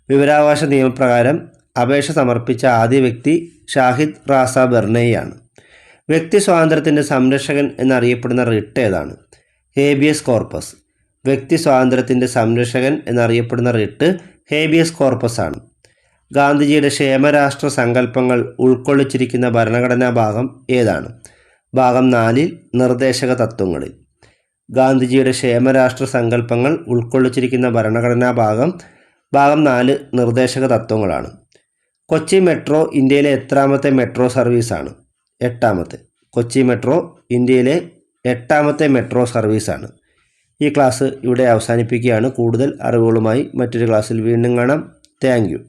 വിവരാവകാശ നിയമപ്രകാരം അപേക്ഷ സമർപ്പിച്ച ആദ്യ വ്യക്തി ഷാഹിദ് റാസ ബെർണയിയാണ്. വ്യക്തി സ്വാതന്ത്ര്യത്തിൻ്റെ സംരക്ഷകൻ എന്നറിയപ്പെടുന്ന റിട്ട് ഏതാണ്? Habeas corpus. വ്യക്തി സ്വാതന്ത്ര്യത്തിൻ്റെ സംരക്ഷകൻ എന്നറിയപ്പെടുന്ന റിട്ട് ഹേബിയസ് കോർപ്പസ് ആണ്. ഗാന്ധിജിയുടെ ക്ഷേമരാഷ്ട്ര സങ്കല്പങ്ങൾ ഉൾക്കൊള്ളിച്ചിരിക്കുന്ന ഭരണഘടനാ ഭാഗം ഏതാണ്? ഭാഗം 4 നിർദ്ദേശക തത്വങ്ങളിൽ. ഗാന്ധിജിയുടെ ക്ഷേമരാഷ്ട്ര സങ്കല്പങ്ങൾ ഉൾക്കൊള്ളിച്ചിരിക്കുന്ന ഭരണഘടനാ ഭാഗം 4 നിർദ്ദേശക തത്വങ്ങളാണ്. കൊച്ചി മെട്രോ ഇന്ത്യയിലെ എത്രാമത്തെ മെട്രോ സർവീസാണ്? 8ാമത്തെ. കൊച്ചി മെട്രോ ഇന്ത്യയിലെ 8ാമത്തെ മെട്രോ സർവീസാണ്. ഈ ക്ലാസ് ഇവിടെ അവസാനിപ്പിക്കുകയാണ്. കൂടുതൽ അറിവുകളുമായി മറ്റൊരു ക്ലാസ്സിൽ വീണ്ടും കാണാം. Thank you.